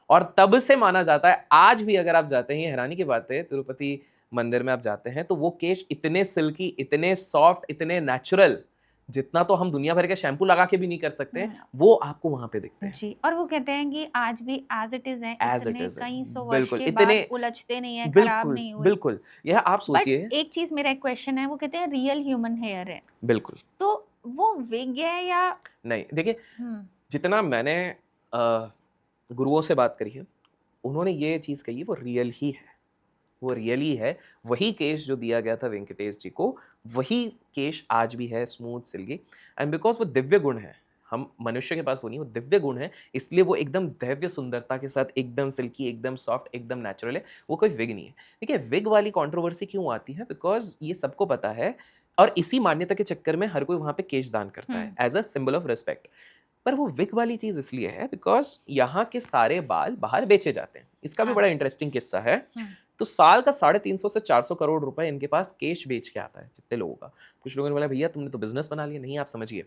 और तब से माना जाता है, आज भी अगर आप जाते हैं, हैरानी की बात है, तिरुपति मंदिर में आप जाते हैं तो वो केश इतने सिल्की, इतने सॉफ्ट, इतने नेचुरल, जितना तो हम दुनिया भर के शैम्पू लगा के भी नहीं कर सकते, वो आपको वहां पे दिखते हैं जी। और वो कहते हैं कि आज भी एज इट इज हैं, इतने कई सौ वर्ष के बाद उलझते नहीं है, खराब नहीं हुए। बिल्कुल, यह आप सोचिए। एक चीज, मेरा एक क्वेश्चन है, वो कहते हैं रियल ह्यूमन हेयर है, बिल्कुल, तो वो विग है या नहीं? देखिए जितना मैंने गुरुओं से बात करी है, उन्होंने ये चीज कही है, वो रियल ही है, वो रियली है। वही केश जो दिया गया था वेंकटेश जी को, वही केश आज भी है, स्मूथ सिल्की। एंड बिकॉज वो दिव्य गुण है, हम मनुष्य के पास वो नहीं, वो दिव्य गुण है, इसलिए वो एकदम दैव्य सुंदरता के साथ एकदम सिल्की, एकदम सॉफ्ट, एकदम नेचुरल है, वो कोई विग नहीं है। देखिए विग वाली कंट्रोवर्सी क्यों आती है, बिकॉज ये सबको पता है और इसी मान्यता के चक्कर में हर कोई वहां पे केश दान करता है as a symbol of respect. पर वो विग वाली चीज इसलिए है बिकॉज यहाँ के सारे बाल बाहर बेचे जाते हैं। इसका भी बड़ा इंटरेस्टिंग किस्सा है। तो साल का 350 से 400 करोड़ रुपए इनके पास केश बेच के आता है जितने लोगों का। कुछ लोगों ने बोला भैया तुमने तो बिजनेस बना लिया। नहीं, आप समझिए,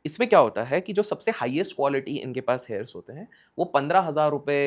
इसमें क्या होता है कि जो सबसे हाईएस्ट क्वालिटी इनके पास हेयर्स होते हैं वो 15,000 रुपए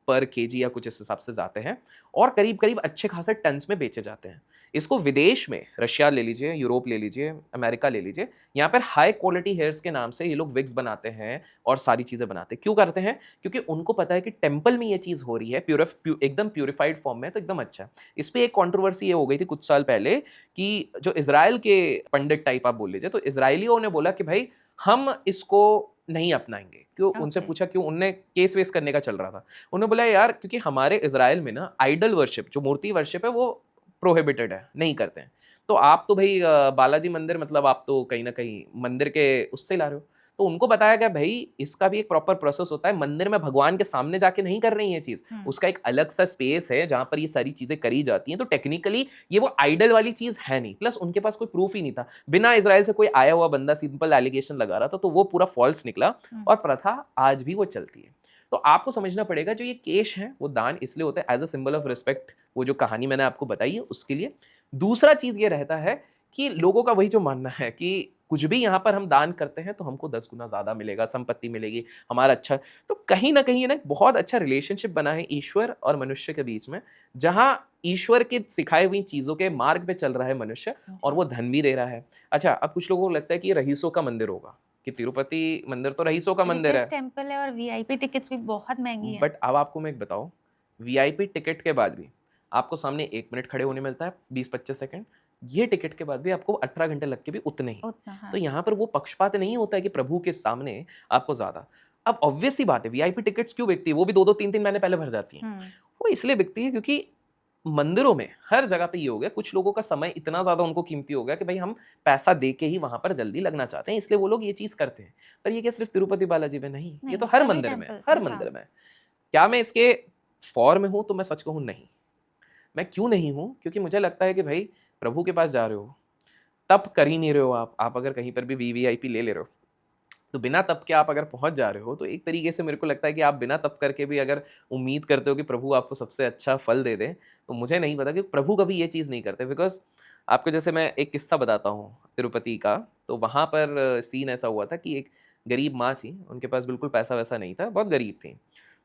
पर केजी या कुछ इस हिसाब से जाते हैं और करीब करीब अच्छे खासे टन्स में बेचे जाते हैं। इसको विदेश में, रशिया ले लीजिए, यूरोप ले लीजिए, अमेरिका ले लीजिए, यहाँ पर हाई क्वालिटी हेयर्स के नाम से ये लोग विग्स बनाते हैं और सारी चीजें बनाते हैं। क्यों करते हैं? क्योंकि उनको पता है कि टेम्पल में ये चीज हो रही है एकदम प्यूरिफाइड फॉर्म में, तो एकदम अच्छा है। इस पे एक कंट्रोवर्सी ये हो गई थी कुछ साल पहले कि जो इजराइल के पंडित टाइप आप बोल लीजिए, तो इजरायलियों ने बोला कि भाई हम इसको नहीं अपनाएंगे। क्यों? उनसे पूछा क्यों, उनने केस वेस करने का चल रहा था। उन्होंने बोला यार क्योंकि हमारे इजराइल में ना आइडल वर्शिप, जो मूर्ति वर्शिप है, वो प्रोहिबिटेड है, नहीं करते हैं। तो आप तो भाई बालाजी मंदिर, मतलब आप तो कहीं ना कहीं मंदिर के उससे ला रहे हो। तो उनको बताया गया भाई इसका भी एक प्रॉपर प्रोसेस होता है, मंदिर में भगवान के सामने जाके नहीं कर रही है चीज, उसका एक अलग सा स्पेस है जहां पर ये सारी चीजें करी जाती हैं। तो टेक्निकली ये वो आइडल वाली चीज है नहीं। प्लस उनके पास कोई प्रूफ ही नहीं था, बिना इजराइल से कोई आया हुआ बंदा सिंपल एलिगेशन लगा रहा था, तो वो पूरा फॉल्स निकला और प्रथा आज भी वो चलती है। तो आपको समझना पड़ेगा जो ये केश है वो दान इसलिए होता है as a symbol of respect, वो जो कहानी मैंने आपको बताई है उसके लिए। दूसरा चीज ये रहता है कि लोगों का वही जो मानना है कि कुछ भी यहाँ पर हम दान करते हैं तो हमको 10 गुना ज्यादा मिलेगा, संपत्ति मिलेगी, हमारा अच्छा। तो कहीं ना कहीं ना बहुत अच्छा रिलेशनशिप बना है ईश्वर और मनुष्य के बीच में, जहां ईश्वर के सिखाई हुई चीजों के मार्ग पे चल रहा है मनुष्य और वो धन भी दे रहा है। अच्छा, अब कुछ लोगों को लगता है कि ये रईसों का मंदिर होगा, कि तिरुपति मंदिर तो रईसों का मंदिर है, टेम्पल है और वीआईपी टिकट्स भी बहुत महंगी हैं। बट अब आपको मैं एक बताऊं, वीआईपी टिकट के बाद भी आपको सामने 1 मिनट खड़े होने मिलता है, 20-25 सेकंड। ये टिकट के बाद भी आपको 18 घंटे लग के भी उतने ही। हाँ। तो यहाँ पर वो पक्षपात नहीं होता है कि प्रभु के सामने आपको ज्यादा। अब ऑब्वियस सी बात है, वीआईपी टिकट्स क्यों बिकती है? वो भी 2-2 3-3 महीने पहले भर जाती हैं। वो इसलिए बिकती है क्योंकि मंदिरों में हर जगह पे ये हो गया, कुछ लोगों का समय इतना ज्यादा उनको कीमती हो गया कि भाई हम पैसा दे के ही वहां पर जल्दी लगना चाहते हैं, इसलिए वो लोग ये चीज करते हैं। पर ये क्या सिर्फ तिरुपति बालाजी में नहीं, ये तो हर मंदिर में, हर मंदिर में। क्या मैं इसके फॉर में हूं? तो मैं सच कहूं नहीं। मैं क्यों नहीं हूं? क्योंकि मुझे लगता है कि भाई प्रभु के पास जा रहे हो, तप कर ही नहीं रहे हो आप अगर कहीं पर भी वीवीआईपी ले ले रहे हो, तो बिना तप के आप अगर पहुंच जा रहे हो, तो एक तरीके से मेरे को लगता है कि आप बिना तप करके भी अगर उम्मीद करते हो कि प्रभु आपको सबसे अच्छा फल दे दे, तो मुझे नहीं पता कि प्रभु कभी ये चीज़ नहीं करते। बिकॉज आपको जैसे मैं एक किस्सा बताता हूँ तिरुपति का, तो वहाँ पर सीन ऐसा हुआ था कि एक गरीब माँ थी, उनके पास बिल्कुल पैसा वैसा नहीं था, बहुत गरीब थी।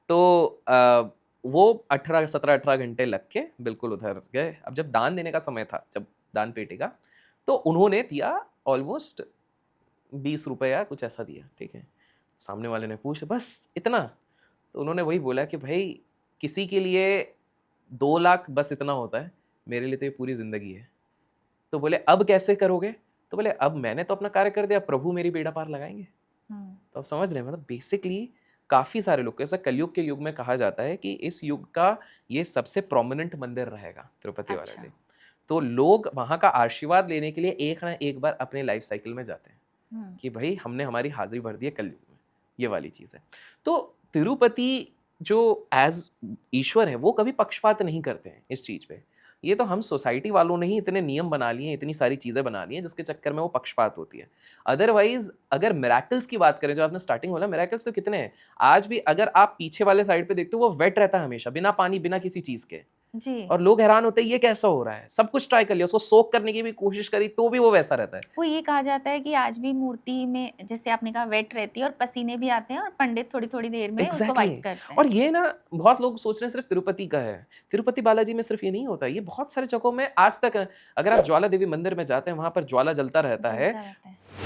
तो वो 17-18 घंटे लग के बिल्कुल उधर गए। अब जब दान देने का समय था, जब दान पेटी का, तो उन्होंने दिया ऑलमोस्ट 20 रुपया कुछ ऐसा दिया, ठीक है। सामने वाले ने पूछा बस इतना? तो उन्होंने वही बोला कि भाई किसी के लिए 2 लाख बस इतना होता है, मेरे लिए तो ये पूरी जिंदगी है। तो बोले अब कैसे करोगे? तो बोले अब मैंने तो अपना कार्य कर दिया, प्रभु मेरी बेड़ा पार लगाएंगे। तो आप समझ रहे हैं, मतलब बेसिकली काफी सारे लोग, ऐसा कलयुग के युग में कहा जाता है कि इस युग का ये सबसे प्रोमिनेंट मंदिर रहेगा तिरुपति बालाजी। तो लोग वहां का आशीर्वाद लेने के लिए एक ना एक बार अपने लाइफ साइकिल में जाते हैं कि भाई हमने हमारी हाजिरी भर दी है कलयुग में, ये वाली चीज है। तो तिरुपति जो एज ईश्वर है वो कभी पक्षपात नहीं करते हैं इस चीज पे। ये तो हम सोसाइटी वालों ने ही इतने नियम बना लिए हैं, इतनी सारी चीजें बना ली हैं, जिसके चक्कर में वो पक्षपात होती है। अदरवाइज अगर मिरेकल्स की बात करें, जो आपने स्टार्टिंग बोला, मिरेकल्स तो कितने हैं आज भी। अगर आप पीछे वाले साइड पे देखते हो, वो वेट रहता है हमेशा, बिना पानी, बिना किसी चीज के जी। और लोग हैरान होते हैं ये कैसा हो रहा है। सब कुछ ट्राई कर लिया, उसको सोक करने की भी कोशिश करी, तो भी वो वैसा रहता है। वो ये कहा जाता है कि आज भी मूर्ति में, जैसे आपने कहा, वेट रहती है और पसीने भी आते हैं और पंडित थोड़ी थोड़ी देर में उसको वाइप करते हैं। और ये ना बहुत लोग सोच रहे हैं सिर्फ तिरुपति का है। तिरुपति बालाजी में सिर्फ ये नहीं होता, ये बहुत सारे जगहों में आज तक। अगर आप ज्वाला देवी मंदिर में जाते हैं, वहां पर ज्वाला जलता रहता है।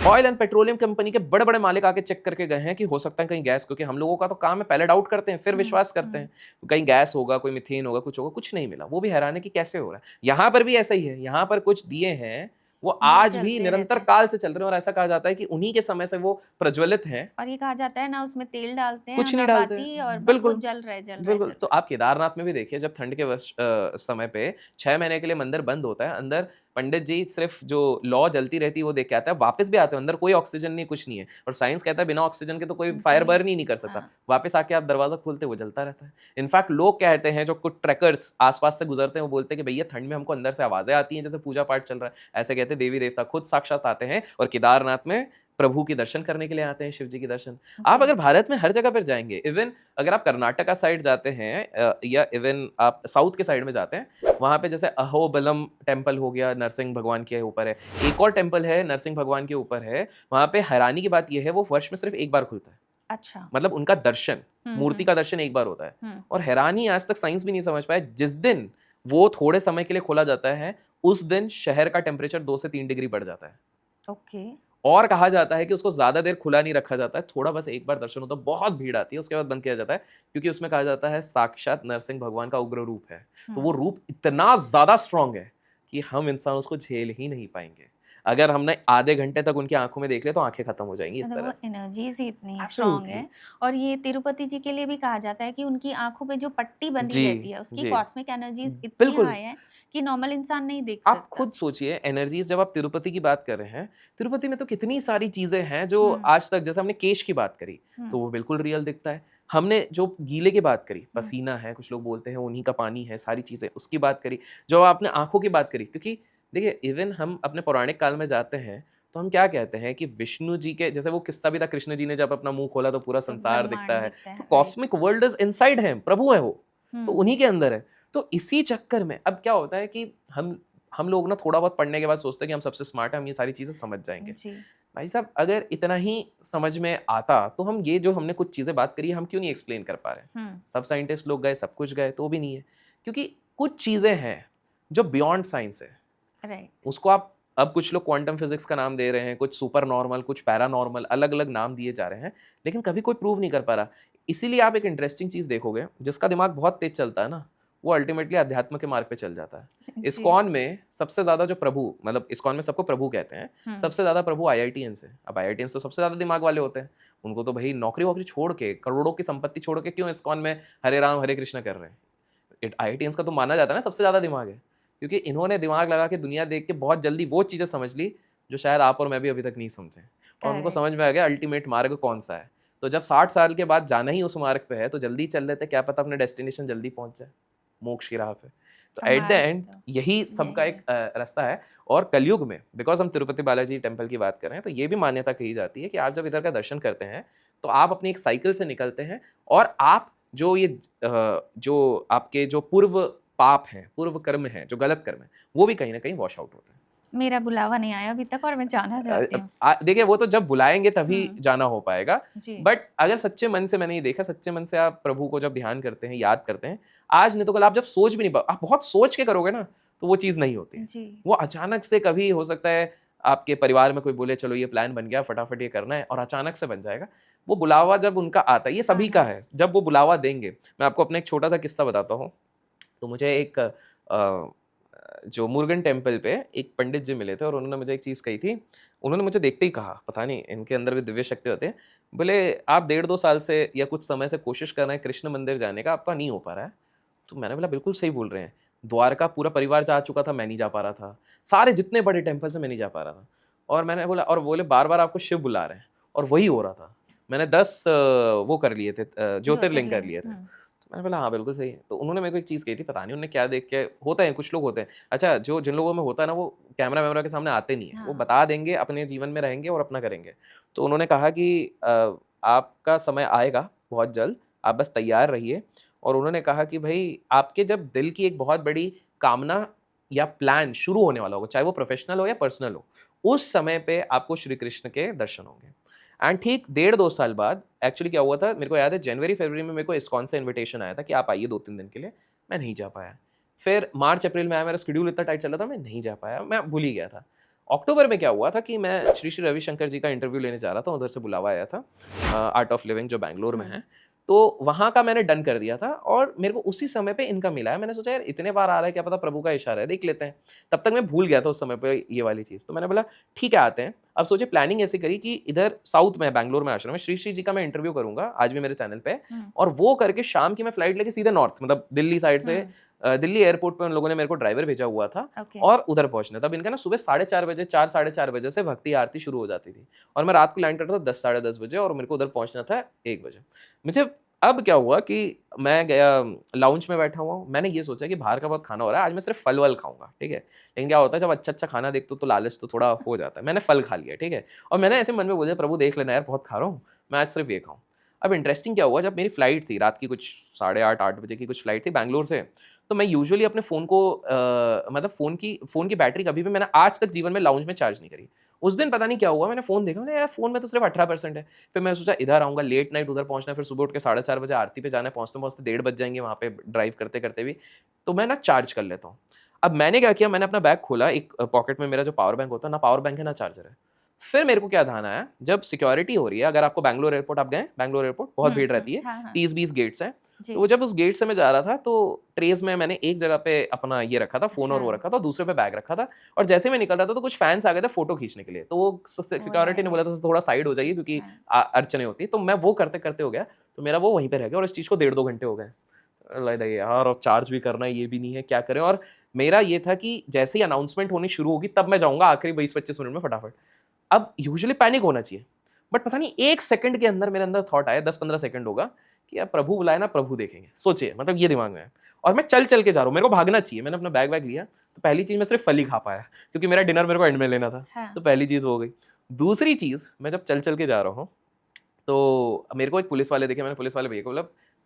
ऑयल एंड पेट्रोलियम कंपनी के बड़े बड़े मालिक आके चेक करके गए हैं कि हो सकता है कहीं गैस, क्योंकि हम लोगों का तो काम है पहले डाउट करते हैं फिर विश्वास करते हैं, कहीं गैस होगा, कोई मीथेन होगा, कुछ होगा, कुछ नहीं मिला। वो भी हैरान है कि कैसे हो रहा है। यहाँ पर भी ऐसा ही है, यहाँ पर कुछ दिए हैं वो आज भी निरंतर काल से चल रहे हैं, और ऐसा कहा जाता है कि उन्हीं के समय से वो प्रज्वलित हैं। और ये कहा जाता है ना उसमें तेल डालते हैं, कुछ नहीं डालते और बिल्कुल जल रहा है। बिल्कुल। तो आप केदारनाथ में भी देखिए, जब ठंड के समय पे 6 महीने के लिए मंदिर बंद होता है, अंदर पंडित जी सिर्फ जो लॉ जलती रहती है वो देख के आते हैं, वापस भी आते हैं, अंदर कोई ऑक्सीजन नहीं, कुछ नहीं है, और साइंस कहता है बिना ऑक्सीजन के तो कोई फायर बर्न ही नहीं कर सकता। वापस आके आप दरवाजा खोलते वो जलता रहता है। इनफैक्ट लोग कहते हैं, जो कुछ ट्रैकर्स आसपास से गुजरते हैं वो बोलते हैं कि भैया ठंड में हमको अंदर से आवाजें आती हैं जैसे पूजा पाठ चल रहा है। ऐसे कहते हैं देवी देवता खुद साक्षात आते हैं और केदारनाथ में प्रभु के दर्शन करने के लिए आते हैं, शिव जी के दर्शन। आप अगर भारत में हर जगह पर जाएंगे, इवन अगर आप कर्नाटका साइड जाते हैं या इवन आप साउथ के साइड में जाते हैं, वहां पे जैसे अहोबलम टेम्पल हो गया, नरसिंह भगवान के ऊपर है, एक और टेम्पल है नरसिंह भगवान के ऊपर है, वहां पे हैरानी की बात यह है वो वर्ष में सिर्फ एक बार खुलता है। अच्छा। मतलब उनका दर्शन, मूर्ति का दर्शन एक बार होता है। और हैरानी, आज तक साइंस भी नहीं समझ पाया, जिस दिन वो थोड़े समय के लिए खोला जाता है उस दिन शहर का टेम्परेचर 2 से 3 डिग्री बढ़ जाता है। ओके। और कहा जाता है कि उसको ज्यादा देर खुला नहीं रखा जाता है, थोड़ा बस एक बार दर्शन होता है, बहुत भीड़ आती है, उसके बाद बंद किया जाता है, क्योंकि उसमें कहा जाता है साक्षात नरसिंह भगवान का उग्र रूप है। तो वो रूप इतना ज्यादा स्ट्रांग है कि हम इंसान उसको झेल ही नहीं पाएंगे। अगर हमने आधे घंटे तक उनकी आंखों में देख लिया तो आंखें खत्म हो जाएंगी इस तरह से। एनर्जीज ही इतनी स्ट्रांग है। और ये तिरुपति जी के लिए भी कहा जाता है कि उनकी आंखों पे जो पट्टी बंधी रहती है उसकी कॉस्मिक एनर्जीज इतनी हाई है कि नॉर्मल इंसान नहीं देख सकता। आप खुद सोचिए एनर्जीज, जब आप तिरुपति की बात कर रहे हैं, तिरुपति में तो कितनी सारी चीजें हैं जो आज तक, जैसे हमने केश की बात करी तो वो बिल्कुल रियल दिखता है, हमने जो गीले की बात करी, पसीना है, कुछ लोग बोलते हैं उन्हीं का पानी है, सारी चीजें उसकी बात करी, जो आपने आंखों की बात करी, क्योंकि देखिए इवन हम अपने पौराणिक काल में जाते हैं तो हम क्या कहते हैं कि विष्णु जी के, जैसे वो किस्सा भी था, कृष्ण जी ने जब अपना मुंह खोला तो पूरा संसार दिखता है, तो कॉस्मिक वर्ल्ड इज इनसाइड है, प्रभु है वो, तो उन्हीं के अंदर है। तो इसी चक्कर में अब क्या होता है कि हम लोग ना थोड़ा बहुत पढ़ने के बाद सोचते हैं कि हम सबसे स्मार्ट हैं, हम ये सारी चीजें समझ जाएंगे। भाई साहब, अगर इतना ही समझ में आता तो हम ये जो हमने कुछ चीजें बात करी हम क्यों नहीं एक्सप्लेन कर पा रहे? सब साइंटिस्ट लोग गए, सब कुछ गए, तो भी नहीं है, क्योंकि कुछ चीजें हैं जो बियॉन्ड साइंस है। उसको आप, अब कुछ लोग क्वांटम फिजिक्स का नाम दे रहे हैं, कुछ सुपर नॉर्मल, कुछ पैरानॉर्मल, अलग अलग नाम दिए जा रहे हैं, लेकिन कभी कोई प्रूव नहीं कर पा रहा। इसीलिए आप एक इंटरेस्टिंग चीज देखोगे, जिसका दिमाग बहुत तेज चलता है ना, वो अल्टीमेटली अध्यात्म के मार्ग पे चल जाता है। इस्कॉन में सबसे ज्यादा जो प्रभु, मतलब इस्कॉन में सबको प्रभु कहते हैं, सबसे ज्यादा प्रभु IITians है। अब IITians तो सबसे ज्यादा दिमाग वाले होते हैं, उनको तो भाई नौकरी वोकरी छोड़ के, करोड़ों की संपत्ति छोड़ के क्यों इस्कॉन में हरे राम हरे कृष्ण कर रहे हैं? IITians का तो माना जाता है ना सबसे ज्यादा दिमाग है, क्योंकि इन्होंने दिमाग लगा के दुनिया देख के बहुत जल्दी वो चीजें समझ ली जो शायद आप और मैं भी अभी तक नहीं समझे, और उनको समझ में आ गया अल्टीमेट मार्ग कौन सा है। तो जब 60 साल के बाद जाना ही उस मार्ग पे है तो जल्दी चल लेते, क्या पता अपने डेस्टिनेशन जल्दी पहुंच जाए, मोक्ष की राह पे। तो एट द एंड यही सबका एक रास्ता है। और कलयुग में, बिकॉज हम तिरुपति बालाजी टेम्पल की बात कर रहे हैं, तो ये भी मान्यता कही जाती है कि आप जब इधर का दर्शन करते हैं तो आप अपनी एक साइकिल से निकलते हैं, और आप जो आपके जो पूर्व पाप हैं, पूर्व कर्म हैं, जो गलत कर्म है, वो भी कहीं ना कहीं वॉश आउट होते हैं। मेरा बुलावा नहीं आया अभी तक और मैं जाना चाहती हूँ। देखिए वो तो जब बुलाएंगे तभी जाना हो पाएगा, बट अगर सच्चे मन से, मैंने ये देखा, सच्चे मन से आप प्रभु को जब ध्यान करते हैं, याद करते हैं, आज नहीं तो कल, आप जब सोच भी नहीं, आप बहुत सोच के करोगे ना तो वो चीज नहीं होती। वो अचानक से कभी हो सकता है, आपके परिवार में कोई बोले चलो ये प्लान बन गया, फटाफट ये करना है, और अचानक से बन जाएगा। वो बुलावा जब उनका आता है, ये सभी का है, जब वो बुलावा देंगे। मैं आपको अपना एक छोटा सा किस्सा बताता हूँ। तो मुझे एक जो मुरुगन टेम्पल पे एक पंडित जी मिले थे, और उन्होंने मुझे एक चीज़ कही थी। उन्होंने मुझे देखते ही कहा, पता नहीं इनके अंदर भी दिव्य शक्ति होते हैं, बोले आप 1.5-2 साल से या कुछ समय से कोशिश कर रहे हैं कृष्ण मंदिर जाने का, आपका नहीं हो पा रहा है। तो मैंने बोला बिल्कुल सही बोल रहे हैं, द्वारका पूरा परिवार जा चुका था, मैं नहीं जा पा रहा था, सारे जितने बड़े टेम्पल से मैं नहीं जा पा रहा था। और मैंने बोला, और बोले बार बार आपको शिव बुला रहे हैं, और वही हो रहा था। मैंने 10 वो कर लिए थे, ज्योतिर्लिंग कर लिए थे। मैंने बोला हाँ बिल्कुल सही है। तो उन्होंने मेरे को एक चीज़ कही थी, पता नहीं उन्होंने क्या देख के, होता है कुछ लोग होते हैं, अच्छा जो जिन लोगों में होता है ना, वो कैमरा वैमरा के सामने आते नहीं है, वो बता देंगे, अपने जीवन में रहेंगे और अपना करेंगे। तो उन्होंने कहा कि आपका समय आएगा बहुत जल्द, आप बस तैयार रहिए। और उन्होंने कहा कि भाई आपके जब दिल की एक बहुत बड़ी कामना या प्लान शुरू होने वाला होगा, चाहे वो प्रोफेशनल हो या पर्सनल हो, उस समय पे आपको श्री कृष्ण के दर्शन होंगे। एंड ठीक 1.5-2 साल बाद एक्चुअली क्या हुआ था, मेरे को याद है जनवरी फरवरी में मेरे को इस्कॉन से इन्विटेशन आया था कि आप आइए 2-3 दिन के लिए। मैं नहीं जा पाया। फिर मार्च अप्रैल में आया, मेरा शेड्यूल इतना टाइट चल रहा था, मैं नहीं जा पाया, मैं भूल ही गया था। अक्टूबर में क्या हुआ था कि मैं श्री श्री रविशंकर जी का इंटरव्यू लेने जा रहा था, उधर से बुलावा आया था, आर्ट ऑफ लिविंग जो बैंगलोर में है, तो वहाँ का मैंने डन कर दिया था, और मेरे को उसी समय पे इनका मिला है। मैंने सोचा यार इतने बार आ रहा है, क्या पता प्रभु का इशारा है, देख लेते हैं। तब तक मैं भूल गया था उस समय पे ये वाली चीज़। तो मैंने बोला ठीक है आते हैं। अब सोचिए प्लानिंग ऐसे करी कि इधर साउथ में है, बैंगलोर में आश्रम है, श्री श्री जी का मैं इंटरव्यू करूंगा आज भी मेरे चैनल पे, और वो करके शाम की मैं फ्लाइट लेके सीधे नॉर्थ, मतलब दिल्ली साइड से दिल्ली एयरपोर्ट पे उन लोगों ने मेरे को ड्राइवर भेजा हुआ था और उधर पहुंचना। तब इनका ना सुबह 4:30 बजे 4 बजे से भक्ति आरती शुरू हो जाती थी और मैं रात को लैंड करता था 10 साढ़े 10 बजे और मेरे को उधर पहुंचना था 1 बजे। मुझे अब क्या हुआ कि मैं गया लाउंज में बैठा हुआ हूँ, मैंने ये सोचा कि बाहर का बहुत खाना हो रहा है, आज मैं सिर्फ फल वल खाऊंगा, ठीक है। लेकिन क्या होता है जब अच्छा अच्छा खाना देखते हो तो लालच तो थोड़ा हो जाता है, मैंने फल खा लिया, ठीक है। और मैंने ऐसे मन में बोला प्रभु देख लेना यार बहुत खा रहा हूँ, मैं आज सिर्फ ये खाऊं। अब इंटरेस्टिंग क्या हुआ, जब मेरी फ्लाइट थी रात की कुछ 8:30 बजे की कुछ फ्लाइट थी बैंगलोर से, तो मैं यूजुअली अपने फ़ोन को मतलब फ़ोन की बैटरी कभी भी मैंने आज तक जीवन में लाउंज में चार्ज नहीं करी। उस दिन पता नहीं क्या हुआ, मैंने फ़ोन देखा, मैंने यार फ़ोन में तो सिर्फ 18% है। फिर मैं सोचा इधर आऊँगा, लेट नाइट उधर पहुँचना है, फिर सुबह उठ के 4:30 बजे आरती पे जाना है, पहुँचते-पहुँचते 1:30 बज जाएँगे वहाँ पे ड्राइव करते-करते भी, तो मैं ना चार्ज कर लेता हूँ। अब मैंने क्या किया, मैंने अपना बैग खोला, एक पॉकेट में मेरा जो पावर बैंक होता है, ना पावर बैंक है ना चार्जर है। फिर मेरे को क्या ध्यान आया, जब सिक्योरिटी हो रही है, अगर आपको बैंगलोर एयरपोर्ट आप गए, बैंगलोर एयरपोर्ट बहुत भीड़ रहती है, 30-20 गेट्स हैं। तो वो जब उस गेट से मैं जा रहा था तो ट्रेस में मैंने एक जगह पे अपना ये रखा था, फोन और वो रखा था, दूसरे पे बैग रखा था, और जैसे मैं निकल रहा था तो कुछ फैंस आ गए थे फोटो खींचने के लिए, तो वो सिक्योरिटी ने बोला था थोड़ा साइड हो जाइए क्योंकि अर्चने होती है। तो मैं वो करते करते हो गया, तो मेरा वो वहीं पे रह गया और इस चीज को 1.5-2 घंटे हो गए। लग यार और चार्ज भी करना है, ये भी नहीं है, क्या करें। और मेरा ये था कि जैसे ही अनाउंसमेंट होनी शुरू होगी तब मैं जाऊंगा आखिरी 20-25 मिनट में फटाफट। अब यूजुअली पैनिक होना चाहिए, बट पता नहीं 1 सेकंड के अंदर मेरे अंदर थॉट आया, 10-15 सेकंड होगा कि यार प्रभु बुलाए ना प्रभु देखेंगे, सोचिए, मतलब ये दिमाग में है। और मैं चल चल के जा रहा हूँ, मेरे को भागना चाहिए, मैंने अपना बैग वैग लिया, तो पहली चीज मैं सिर्फ फल ही खा पाया क्योंकि मेरा डिनर मेरे को एंड में लेना था। हाँ। तो पहली चीज हो गई। दूसरी चीज, मैं जब चल चल के जा रहा हूँ तो मेरे को एक पुलिस वाले दिखे, मैंने पुलिस वाले भैया को बोला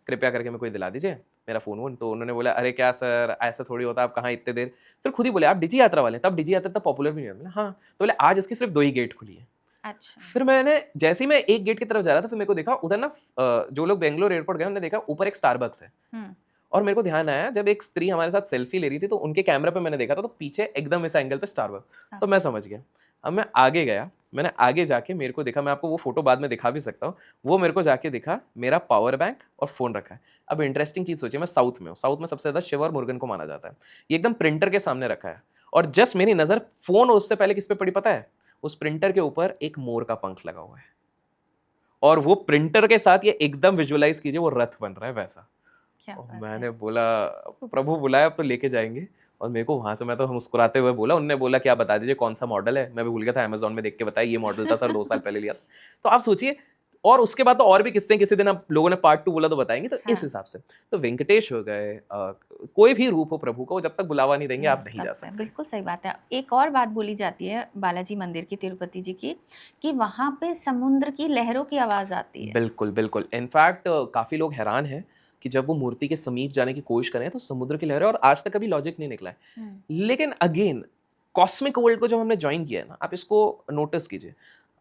कृपया करके मेरे को ये दिला दीजिए मेरा फोन वोन। तो उन्होंने बोला अरे क्या सर ऐसा थोड़ी होता, आप कहाँ इतने देर। फिर खुद ही बोले आप डिजी यात्रा वाले, तब डिजी यात्रा तब पॉपुलर भी नहीं है। हाँ, तो बोले आज इसकी सिर्फ 2 ही गेट खुली है। अच्छा। फिर मैंने जैसे ही मैं एक गेट की तरफ जा रहा था, फिर मेरे को देखा उधर ना जो लोग बेंगलोर एयरपोर्ट गए उन्होंने देखा ऊपर एक स्टारबक्स है। और मेरे को ध्यान आया जब एक स्त्री हमारे साथ सेल्फी ले रही थी तो उनके कैमरे पे मैंने देखा था, तो पीछे एकदम इस एंगल पे स्टारबक्स। तो मैं समझ गया। अब मैं आगे गया, मैंने आगे जाके मेरे को देखा, मैं आपको वो फोटो बाद में दिखा भी सकता हूँ, वो मेरे को जाके दिखा मेरा पावर बैंक और फोन रखा है। अब इंटरेस्टिंग चीज सोचिए, मैं साउथ में हूँ, साउथ में सबसे ज्यादा शिव और मुर्गन को माना जाता है। ये एकदम प्रिंटर के सामने रखा है और जस्ट मेरी नजर फोन और उससे पहले किस पे पड़ी पता है, उस प्रिंटर के ऊपर एक मोर का पंख लगा हुआ है और वो प्रिंटर के साथ ये एकदम विजुअलाइज कीजिए वो रथ बन रहा है वैसा। और मैंने बोला अब तो प्रभु बुलाया, अब तो लेके जाएंगे। और मेरे को वहां से मैं तो मुस्कुराते हुए बोला, उन्होंने बोला क्या बता दीजिए कौन सा मॉडल है, मैं भी भूल गया था, अमेजोन में देख के बताया ये मॉडल था सर 2 साल पहले लिया। तो आप सोचिए, और उसके बाद तो और भी किस्से, किसी दिन आप लोगों ने पार्ट 2 बोला तो बताएंगे। तो इस हिसाब से तो वेंकटेश हो गए, कोई भी रूप हो प्रभु को, जब तक बुलावा नहीं देंगे आप नहीं जा सकते। बिल्कुल सही बात है। एक और बात बोली जाती है बालाजी मंदिर की, तिरुपति जी की, कि वहां पे समुद्र की लहरों की आवाज आती है। बिल्कुल बिल्कुल। इनफैक्ट काफी लोग हैरान हैं कि जब वो मूर्ति के समीप जाने की कोशिश करें तो समुद्र की लहरें, और आज तक कभी लॉजिक नहीं निकला है। लेकिन अगेन कॉस्मिक वर्ल्ड को जब हमने ज्वाइन किया है ना, आप इसको नोटिस कीजिए,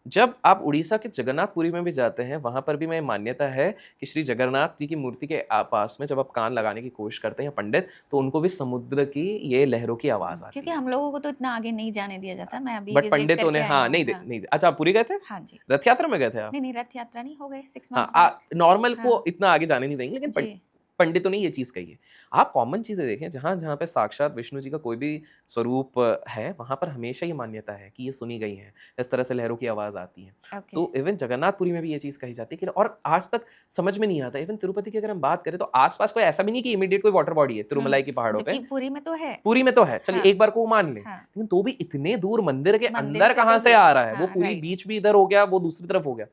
जब आप उड़ीसा के जगन्नाथपुरी में भी जाते हैं, वहां पर भी मैं मान्यता है कि श्री जगन्नाथ जी की मूर्ति के पास में जब आप कान लगाने की कोशिश करते हैं पंडित, तो उनको भी समुद्र की ये लहरों की आवाज आती है। क्योंकि हम लोगों को तो इतना आगे नहीं जाने दिया जाता। मैं अभी बट पंडितों ने हाँ नहीं। अच्छा आप पूरी गए थे? हाँ जी। रथ यात्रा में गए थे आप? नहीं, रथ यात्रा नहीं, हो गए 6 हाँ, मंथ्स। नॉर्मल को इतना आगे जाने नहीं देंगे, लेकिन पंडितों ने ये चीज कही है। आप कॉमन चीजें देखें, जहां जहां पे साक्षात विष्णु जी का कोई भी स्वरूप है, वहां पर हमेशा ये मान्यता है कि ये सुनी गई है, इस तरह से लहरों की आवाज आती है। तो इवन जगन्नाथपुरी में भी ये चीज कही जाती है कि, और आज तक समझ में नहीं आता। इवन तिरुपति की अगर हम बात करें तो आसपास कोई ऐसा भी नहीं कि इमीडिएट कोई वाटर बॉडी है तिरुमलाई की पहाड़ों पे। पुरी में तो है, पुरी में तो है, चलिए एक बार को मान ले, लेकिन तो भी इतने दूर मंदिर के अंदर कहां से आ रहा है? वो पूरी बीच भी इधर हो गया, वो दूसरी तरफ हो गया।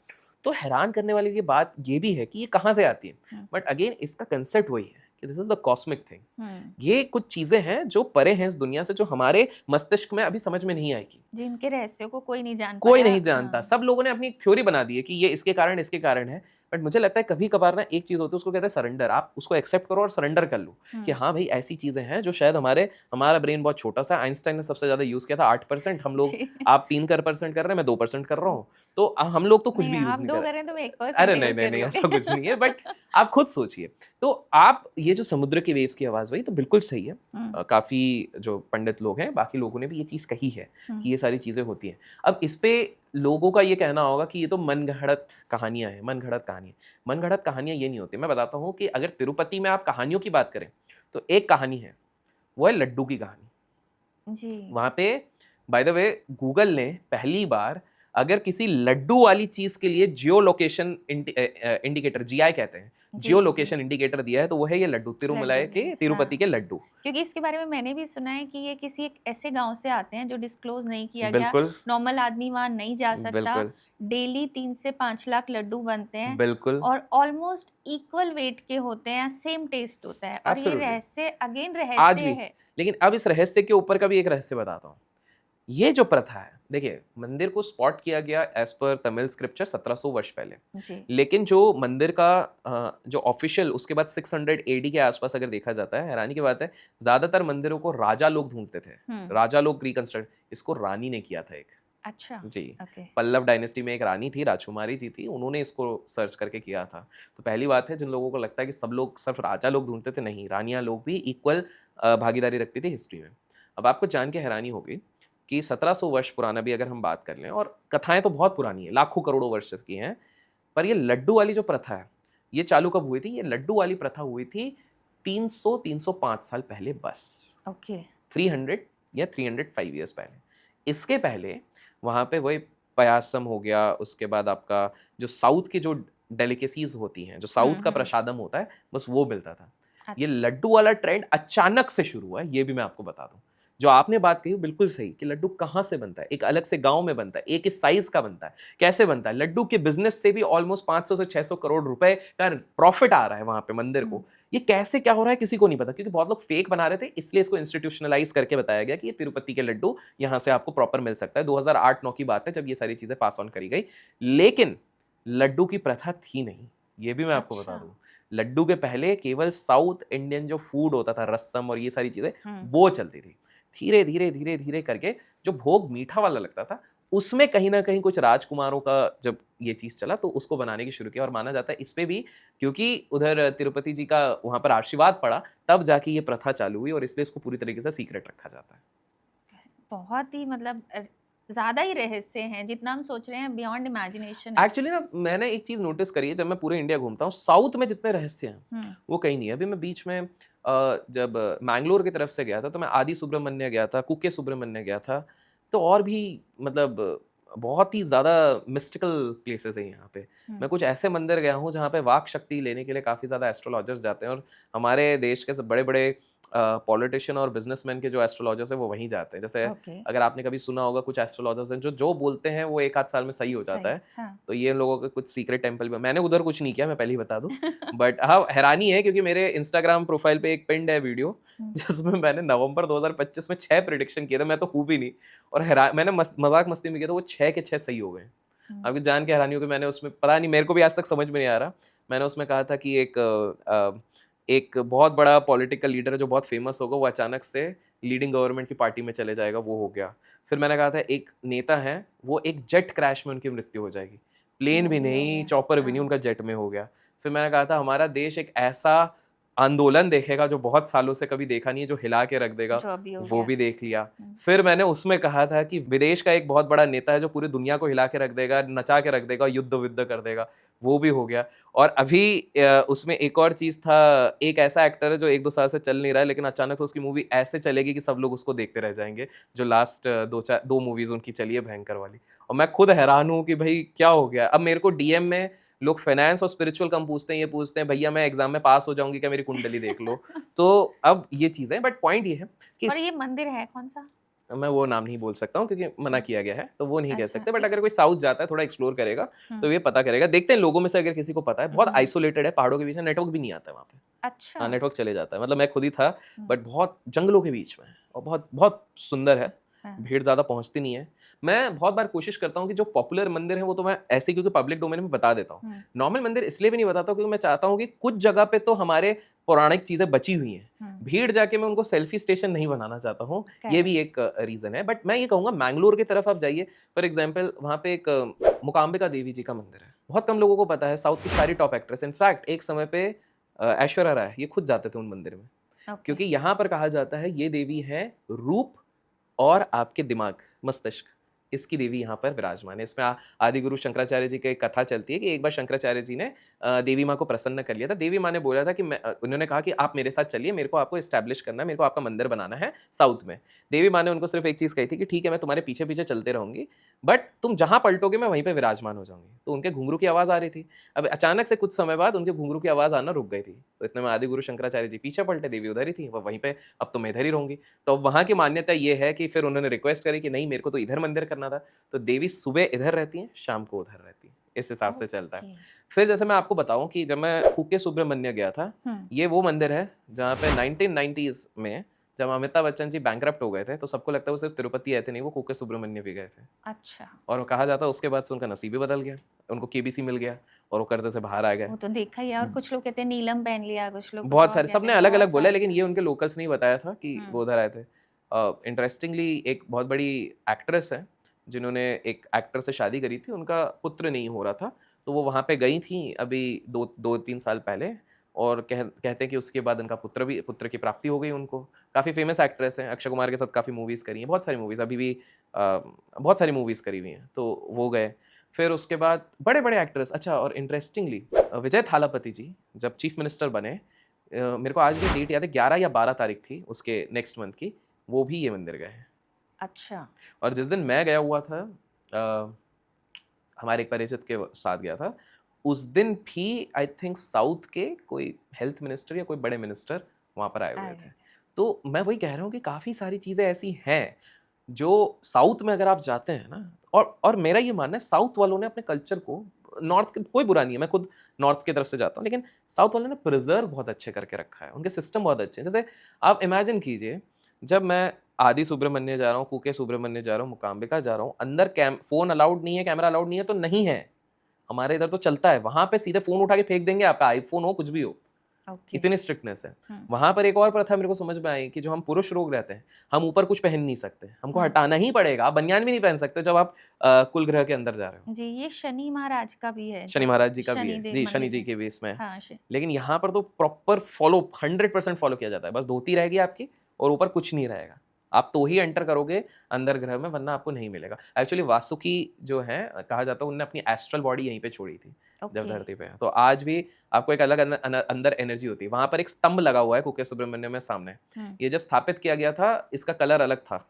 तो हैरान करने वाली ये बात ये भी है कि ये कहां से आती है। बट अगेन इसका कंसेप्ट वही है कि this is the cosmic thing. ये कुछ चीजें हैं जो परे हैं इस दुनिया से, जो हमारे मस्तिष्क में अभी समझ में नहीं आएगी, जिनके रहस्यों को कोई नहीं जानता, कोई नहीं जानता। सब लोगों ने अपनी एक थ्योरी बना दी है कि ये इसके कारण है। बट मुझे लगता है कभी कभार ना एक चीज होती है, उसको कहते हैं सरेंडर। आप उसको एक्सेप्ट करो और सरेंडर कर लो कि हाँ भाई ऐसी चीजें हैं जो शायद हमारा ब्रेन बहुत छोटा सा, आइंस्टाइन ने सबसे ज्यादा यूज किया था 8%, हम लोग आप 3% कर रहे हैं, मैं 2% कर रहा हूँ, तो हम लोग तो कुछ भी यूज नहीं कर रहे। तो मैं 1% अरे नहीं ऐसा कुछ नहीं है। बट आप खुद सोचिए, तो आप ये जो समुद्र की वेव्स की आवाज वही तो बिल्कुल सही है। काफी जो पंडित लोग हैं, बाकी लोगों ने भी ये चीज कही है कि ये सारी चीजें होती हैं। अब इस पे लोगों का ये कहना होगा कि ये तो मनगढ़ंत कहानियां हैं, मनगढ़ंत कहानियां ये नहीं होती। मैं बताता हूँ कि अगर तिरुपति में आप कहानियों की बात करें तो एक कहानी है, वो है लड्डू की कहानी जी। वहां पे बाय द वे गूगल ने पहली बार अगर किसी लड्डू वाली चीज के लिए जियो लोकेशन इंडिकेटर, जीआई कहते हैं, जियो लोकेशन इंडिकेटर दिया है, तो वो है ये लड्डू, तिरुमलाई के तिरुपति के लड्डू। क्योंकि इसके बारे में मैंने भी सुना है कि ये किसी एक ऐसे गांव से आते हैं जो डिस्क्लोज नहीं किया गया, बिल्कुल नॉर्मल आदमी वहां नहीं जा सकता। बिल्कुल डेली 3 से 5 लाख लड्डू बनते हैं बिल्कुल और ऑलमोस्ट इक्वल वेट के होते हैं, सेम टेस्ट होता है, और ये रहस्य आज रहस्य भी है। लेकिन अब इस रहस्य के ऊपर का भी एक रहस्य बताता हूँ। ये जो प्रथा है, देखिए मंदिर को स्पॉट किया गया एज पर तमिल स्क्रिप्चर 1700 वर्ष पहले जी। लेकिन जो मंदिर का जो ऑफिशियल उसके बाद 600 एडी के आसपास अगर देखा जाता है, हैरानी की बात है, ज्यादातर मंदिरों को राजा लोग ढूंढते थे, राजा लोग रिकंस्ट्रक्ट, इसको रानी ने किया था एक। अच्छा जी। okay. पल्लव डायनेस्टी में एक रानी थी, राजकुमारी जी थी, उन्होंने इसको सर्च करके किया था। तो पहली बात है, जिन लोगों को लगता है कि सब लोग सिर्फ राजा लोग ढूंढते थे, नहीं, रानियां लोग भी इक्वल भागीदारी रखती थी हिस्ट्री में। अब आपको जान के हैरानी होगी कि 1700 वर्ष पुराना भी अगर हम बात कर लें, और कथाएं तो बहुत पुरानी है, लाखों करोड़ों वर्ष की हैं, पर ये लड्डू वाली जो प्रथा है, ये चालू कब हुई थी? ये लड्डू वाली प्रथा हुई थी 300-305 साल पहले बस। ओके 300 या 305 ईयर्स पहले। इसके पहले वहाँ पे वही पयासम हो गया, उसके बाद आपका जो साउथ की जो डेलिकेसीज होती हैं, जो साउथ का प्रसादम होता है, बस वो मिलता था। ये लड्डू वाला ट्रेंड अचानक से शुरू हुआ है, ये भी मैं आपको बता दूं। जो आपने बात कही बिल्कुल सही कि लड्डू कहाँ से बनता है, एक अलग से गांव में बनता है, एक इस साइज का बनता है, कैसे बनता है? लड्डू के बिजनेस से भी ऑलमोस्ट 500 से 600 करोड़ रुपए का प्रॉफिट आ रहा है वहां पे मंदिर को। ये कैसे क्या हो रहा है किसी को नहीं पता, क्योंकि बहुत लोग फेक बना रहे थे, इसलिए इसको इंस्टीट्यूशनलाइज करके बताया गया कि ये तिरुपति के लड्डू यहाँ से आपको प्रॉपर मिल सकता है। 2008-9 की बात है जब ये सारी चीजें पास ऑन करी गई, लेकिन लड्डू की प्रथा थी नहीं, ये भी मैं आपको बता दूं। लड्डू के पहले केवल साउथ इंडियन जो फूड होता था, रसम और ये सारी चीजें, वो चलती थी। धीरे धीरे धीरे धीरे करके जो भोग मीठा वाला लगता था, उसमें कहीं ना कहीं कुछ राजकुमारों का जब ये चीज चला, तो उसको बनाने की शुरू किया। और माना जाता है इस पे भी, क्योंकि उधर तिरुपति जी का वहां पर आशीर्वाद पड़ा, तब जाके ये प्रथा चालू हुई, और इसलिए इसको पूरी तरीके से सीक्रेट रखा जाता है। बहुत ही मतलब ज्यादा ही रहस्य हैं, जितना हम सोच रहे हैं बियॉन्ड इमेजिनेशन। एक्चुअली ना, मैंने एक चीज नोटिस करी है, जब मैं पूरे इंडिया घूमता हूँ, साउथ में जितने रहस्य हैं वो कहीं नहीं है। अभी मैं बीच में जब मैंगलोर की तरफ से गया था, तो मैं आदि सुब्रमण्य गया था, कुके सुब्रमण्य गया था, तो और भी मतलब बहुत ही ज्यादा मिस्टिकल प्लेसेस हैं यहाँ पे। मैं कुछ ऐसे मंदिर गया हूँ जहाँ पे वाक शक्ति लेने के लिए काफी ज्यादा एस्ट्रोलॉजर्स जाते हैं, और हमारे देश के सब बड़े बड़े पॉलिटिशियन और बिजनेसमैन के जो एस्ट्रोलॉजर्स हैं वो वहीं जाते हैं। जैसे अगर आपने कभी सुना होगा, कुछ एस्ट्रोलॉजर्स हैं जो जो बोलते हैं वो 1 आध साल में सही हो जाता है। हाँ। तो ये लोगों के कुछ सीक्रेट टेंपल में, मैंने उधर कुछ नहीं किया, मैं पहले ही बता दूं। बट हाँ, हैरानी है, क्योंकि मेरे इंस्टाग्राम प्रोफाइल पे एक पिंड है वीडियो, जिसमें मैंने नवंबर 2025 में 6 प्रेडिक्शन किए थे। मैं तो हूँ भी नहीं, और मैंने मजाक मस्ती में किया था, वो 6 के 6 सही हो गए। आपको जान के हैरानी हो कि मैंने उसमें, पता नहीं, मेरे को भी आज तक समझ में नहीं आ रहा, मैंने उसमें कहा था कि एक बहुत बड़ा पॉलिटिकल लीडर है जो बहुत फेमस होगा, वो अचानक से लीडिंग गवर्नमेंट की पार्टी में चले जाएगा, वो हो गया। फिर मैंने कहा था एक नेता है, वो एक जेट क्रैश में उनकी मृत्यु हो जाएगी, प्लेन भी नहीं, चॉपर भी नहीं, उनका जेट में हो गया। फिर मैंने कहा था हमारा देश एक ऐसा आंदोलन देखेगा जो बहुत सालों से कभी देखा नहीं है, जो हिला के रख देगा, वो भी देख लिया। फिर मैंने उसमें कहा था कि विदेश का एक बहुत बड़ा नेता है जो पूरी दुनिया को हिला के रख देगा, नचा के रख देगा, युद्ध विद्ध कर देगा, वो भी हो गया। और अभी उसमें एक और चीज था, एक ऐसा एक्टर है जो 1-2 साल से चल नहीं रहा है, लेकिन अचानक से उसकी मूवी ऐसे चलेगी कि सब लोग उसको देखते रह जाएंगे, जो लास्ट 2 मूवीज उनकी चली है भयंकर वाली। और मैं खुद हैरान हूँ कि भाई क्या हो गया। अब मेरे को डीएम में लोग फाइनेंस और स्पिरिचुअल कम पूछते हैं, ये पूछते हैं भैया मैं एग्जाम में पास हो जाऊंगी क्या, मेरी कुंडली देख लो। तो अब ये चीज है, बट पॉइंट ये है कि और ये मंदिर है कौन सा? मैं वो नाम नहीं बोल सकता हूँ क्योंकि मना किया गया है, तो वो नहीं कह सकते। बट अगर कोई साउथ जाता है, थोड़ा एक्सप्लोर करेगा, तो ये पता करेगा। देखते हैं लोगों में से अगर किसी को पता है। बहुत आइसोलेटेड है, पहाड़ों के बीच में, नेटवर्क भी नहीं आता है वहाँ पे। अच्छा। हाँ, नेटवर्क चले जाता है, मतलब मैं खुद ही था, बट बहुत जंगलों के बीच में, और बहुत बहुत सुंदर है। भीड़ ज्यादा पहुंचती नहीं है। मैं बहुत बार कोशिश करता हूँ कि जो पॉपुलर मंदिर है वो तो मैं ऐसे, क्योंकि पब्लिक डोमेन में बता देता हूँ। नॉर्मल मंदिर इसलिए भी नहीं बताता क्योंकि मैं चाहता हूँ कि कुछ जगह पे तो हमारे पौराणिक चीजें बची हुई हैं, भीड़ जाके मैं उनको सेल्फी स्टेशन नहीं बनाना चाहता हूँ, ये भी एक रीजन है। बट मैं ये कहूंगा मैंगलोर की तरफ आप जाइए, फॉर एग्जाम्पल वहाँ पे एक मुकाम्बिका देवी जी का मंदिर है, बहुत कम लोगों को पता है। साउथ की सारी टॉप एक्ट्रेस, इनफैक्ट एक समय पे ऐश्वर्या राय, ये खुद जाते थे उन मंदिर में, क्योंकि यहाँ पर कहा जाता है ये देवी है रूप और आपके दिमाग, मस्तिष्क, इसकी देवी यहाँ पर विराजमान है। इसमें आदि गुरु शंकराचार्य जी की एक कथा चलती है कि एक बार शंकराचार्य जी ने देवी माँ को प्रसन्न कर लिया था। देवी माँ ने बोला था कि उन्होंने कहा कि आप मेरे साथ चलिए, मेरे को आपको एस्टैब्लिश करना है, मेरे को आपका मंदिर बनाना है साउथ में। देवी माँ ने उनको सिर्फ एक चीज़ कही थी कि ठीक है, मैं तुम्हारे पीछे पीछे चलते रहूंगी, बट तुम जहाँ पलटोगे मैं वहीं पर विराजमान हो जाऊंगी। तो उनके घुंघरू की आवाज़ आ रही थी। अब अचानक से कुछ समय बाद उनके घुंघरू की आवाज़ आना रुक गई थी। तो इतने में आदि गुरु शंकराचार्य जी पीछे पलटे, देवी उधर ही थी, वो वहीं पे अब तो मैं इधर ही रहूंगी। तो अब वहाँ की मान्यता ये है कि फिर उन्होंने रिक्वेस्ट करी कि नहीं, मेरे को तो इधर मंदिर करना था। तो देवी सुबह इधर रहती हैं, शाम को उधर रहती हैं, इस हिसाब से चलता है। फिर जैसे मैं आपको बताऊं कि जब मैं कुके सुब्रमण्य गया था, ये वो मंदिर है जहाँ पे 1990s में जब अमिताभ बच्चन जी बैंकरप्ट हो गए थे, तो सबको लगता है वो सिर्फ तिरुपति आए थे, नहीं, वो कुके सुब्रमण्य भी गए थे। अच्छा। और कहा जाता है उसके बाद से उनका नसीब ही बदल गया, उनको केबीसी मिल गया और वो कर्जे से बाहर आ गए। वो तो देखा ही है। और कुछ लोग कहते हैं नीलम पहन लिया, कुछ लोग बहुत सारे, सबने अलग अलग बोला, लेकिन ये उनके लोकल्स नहीं बताया था कि वो उधर आए थे। इंटरेस्टिंगली एक बहुत बड़ी एक्ट्रेस है जिन्होंने एक एक्टर से शादी करी थी, उनका पुत्र नहीं हो रहा था, तो वो वहाँ पे गई थी अभी 2-3 साल पहले, और कहते हैं कि उसके बाद उनका पुत्र की प्राप्ति हो गई उनको। काफ़ी फेमस एक्ट्रेस हैं, अक्षय कुमार के साथ काफ़ी मूवीज़ करी हैं, बहुत सारी मूवीज़ अभी भी बहुत सारी मूवीज़ करी हुई हैं, तो वो गए। फिर उसके बाद बड़े बड़े एक्टर्स, अच्छा, और इंटरेस्टिंगली विजय थालापति जी जब चीफ मिनिस्टर बने, मेरे को आज भी डेट याद है, 11 या 12 तारीख थी उसके नेक्स्ट मंथ की, वो भी ये मंदिर गए हैं। अच्छा। और जिस दिन मैं गया हुआ था, हमारे एक परिचित के साथ गया था, उस दिन भी आई थिंक साउथ के कोई हेल्थ मिनिस्टर या कोई बड़े मिनिस्टर वहाँ पर आए हुए थे। तो मैं वही कह रहा हूँ कि काफ़ी सारी चीज़ें ऐसी हैं जो साउथ में अगर आप जाते हैं ना, और मेरा ये मानना है साउथ वालों ने अपने कल्चर को, नॉर्थ के कोई बुरा नहीं है, मैं खुद नॉर्थ की तरफ से जाता हूँ, लेकिन साउथ वालों ने प्रिजर्व बहुत अच्छे करके रखा है, उनके सिस्टम बहुत अच्छे हैं। जैसे आप इमेजिन कीजिए, जब मैं आदि सुब्रमण्य जा रहा हूँ, कुके सुब्रमण्य जा रहा हूँ, मुकाम्बिका जा रहा हूँ, अंदर फोन अलाउड नहीं है, कैमरा अलाउड नहीं है, तो नहीं है। हमारे इधर तो चलता है, वहां पे सीधे फोन उठा के फेंक देंगे, आपका आईफोन हो कुछ भी हो। इतनी स्ट्रिक्टनेस है। वहां पर एक और प्रथा मेरे को समझ में आई कि जो हम पुरुष लोग रहते हैं, हम ऊपर कुछ पहन नहीं सकते, हमको हटाना ही पड़ेगा। आप बनियान भी नहीं पहन सकते जब आप कुल ग्रह के अंदर जा रहे हो। जी, ये शनि महाराज का भी है, शनि महाराज जी का भी है जी, शनि जी के भी इसमें। हाँ, लेकिन यहाँ पर तो प्रॉपर फॉलो 100% फॉलो किया जाता है। बस धोती रहेगी आपकी और ऊपर कुछ नहीं रहेगा, आप तो ही एंटर करोगे अंदर ग्रह में, वरना आपको नहीं मिलेगा। एक्चुअली वासुकी जो है, कहा जाता है उन्होंने अपनी एस्ट्रल बॉडी यहीं पे छोड़ी थी जब धरती पे। तो आज भी आपको एक अलग अंदर एनर्जी होती है। वहां पर एक स्तंभ लगा हुआ है कुके सुब्रमण्य में सामने, ये जब स्थापित किया गया था इसका कलर अलग था,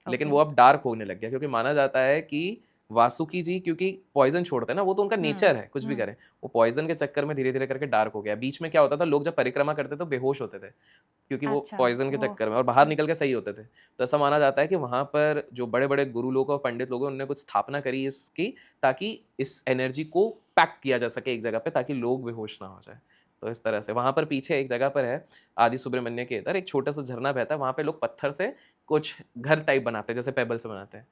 लेकिन वो अब डार्क होने लग गया, क्योंकि माना जाता है कि वासुकी जी क्योंकि पॉइजन छोड़ते हैं ना, वो तो उनका नेचर है, कुछ भी करें, वो पॉइजन के चक्कर में धीरे धीरे करके डार्क हो गया। बीच में क्या होता था, लोग जब परिक्रमा करते तो बेहोश होते थे क्योंकि वो पॉइजन के चक्कर में, और बाहर निकल के सही होते थे। तो ऐसा माना जाता है कि वहां पर जो बड़े बड़े गुरु लोग और पंडित लोग हैं, उन्होंने कुछ स्थापना करी इसकी, ताकि इस एनर्जी को पैक किया जा सके एक जगह पे, ताकि लोग बेहोश ना हो जाए। तो इस तरह से वहां पर पीछे एक जगह पर है, आदि सुब्रमण्य के इधर एक छोटा सा झरना बहता है, वहां पे लोग पत्थर से कुछ घर टाइप बनाते हैं, जैसे पेबल से बनाते हैं।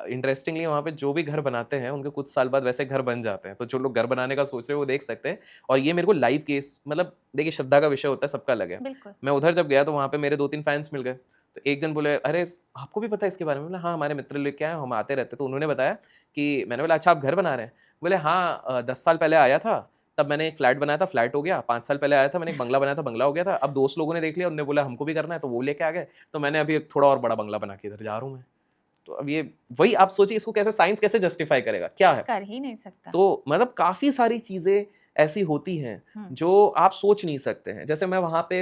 इंटरेस्टिंगली वहाँ पे जो भी घर बनाते हैं उनके कुछ साल बाद वैसे घर बन जाते हैं। तो जो लोग घर बनाने का सोच रहे हैं वो देख सकते हैं। और ये मेरे को लाइव केस, मतलब देखिए श्रद्धा का विषय होता है, सबका अलग है। मैं उधर जब गया तो वहाँ पे मेरे 2-3 फैंस मिल गए। तो एक जन बोले, अरे आपको भी पता है इसके बारे में? बोला हाँ, हमारे मित्र लेके आए, हम आते रहते। तो उन्होंने बताया कि, मैंने बोला अच्छा आप घर बना रहे हैं? बोले हाँ, 10 साल पहले आया था, तब मैंने एक फ्लैट बनाया था, फ्लैट हो गया। 5 साल पहले आया था, मैंने एक बंगला बनाया था, बंगला हो गया था। अब दोस्त लोगों ने देख लिया, उन्होंने बोला हमको भी करना है, तो वो लेके आ गए। तो मैंने अभी एक थोड़ा और बड़ा बंगला बना के इधर जा रहा हूँ मैं। तो अब ये वही आप सोचिए, इसको कैसे साइंस कैसे जस्टिफाई करेगा, क्या है, कर ही नहीं सकता। तो मतलब काफी सारी चीजें ऐसी होती हैं जो आप सोच नहीं सकते हैं। जैसे मैं वहां पे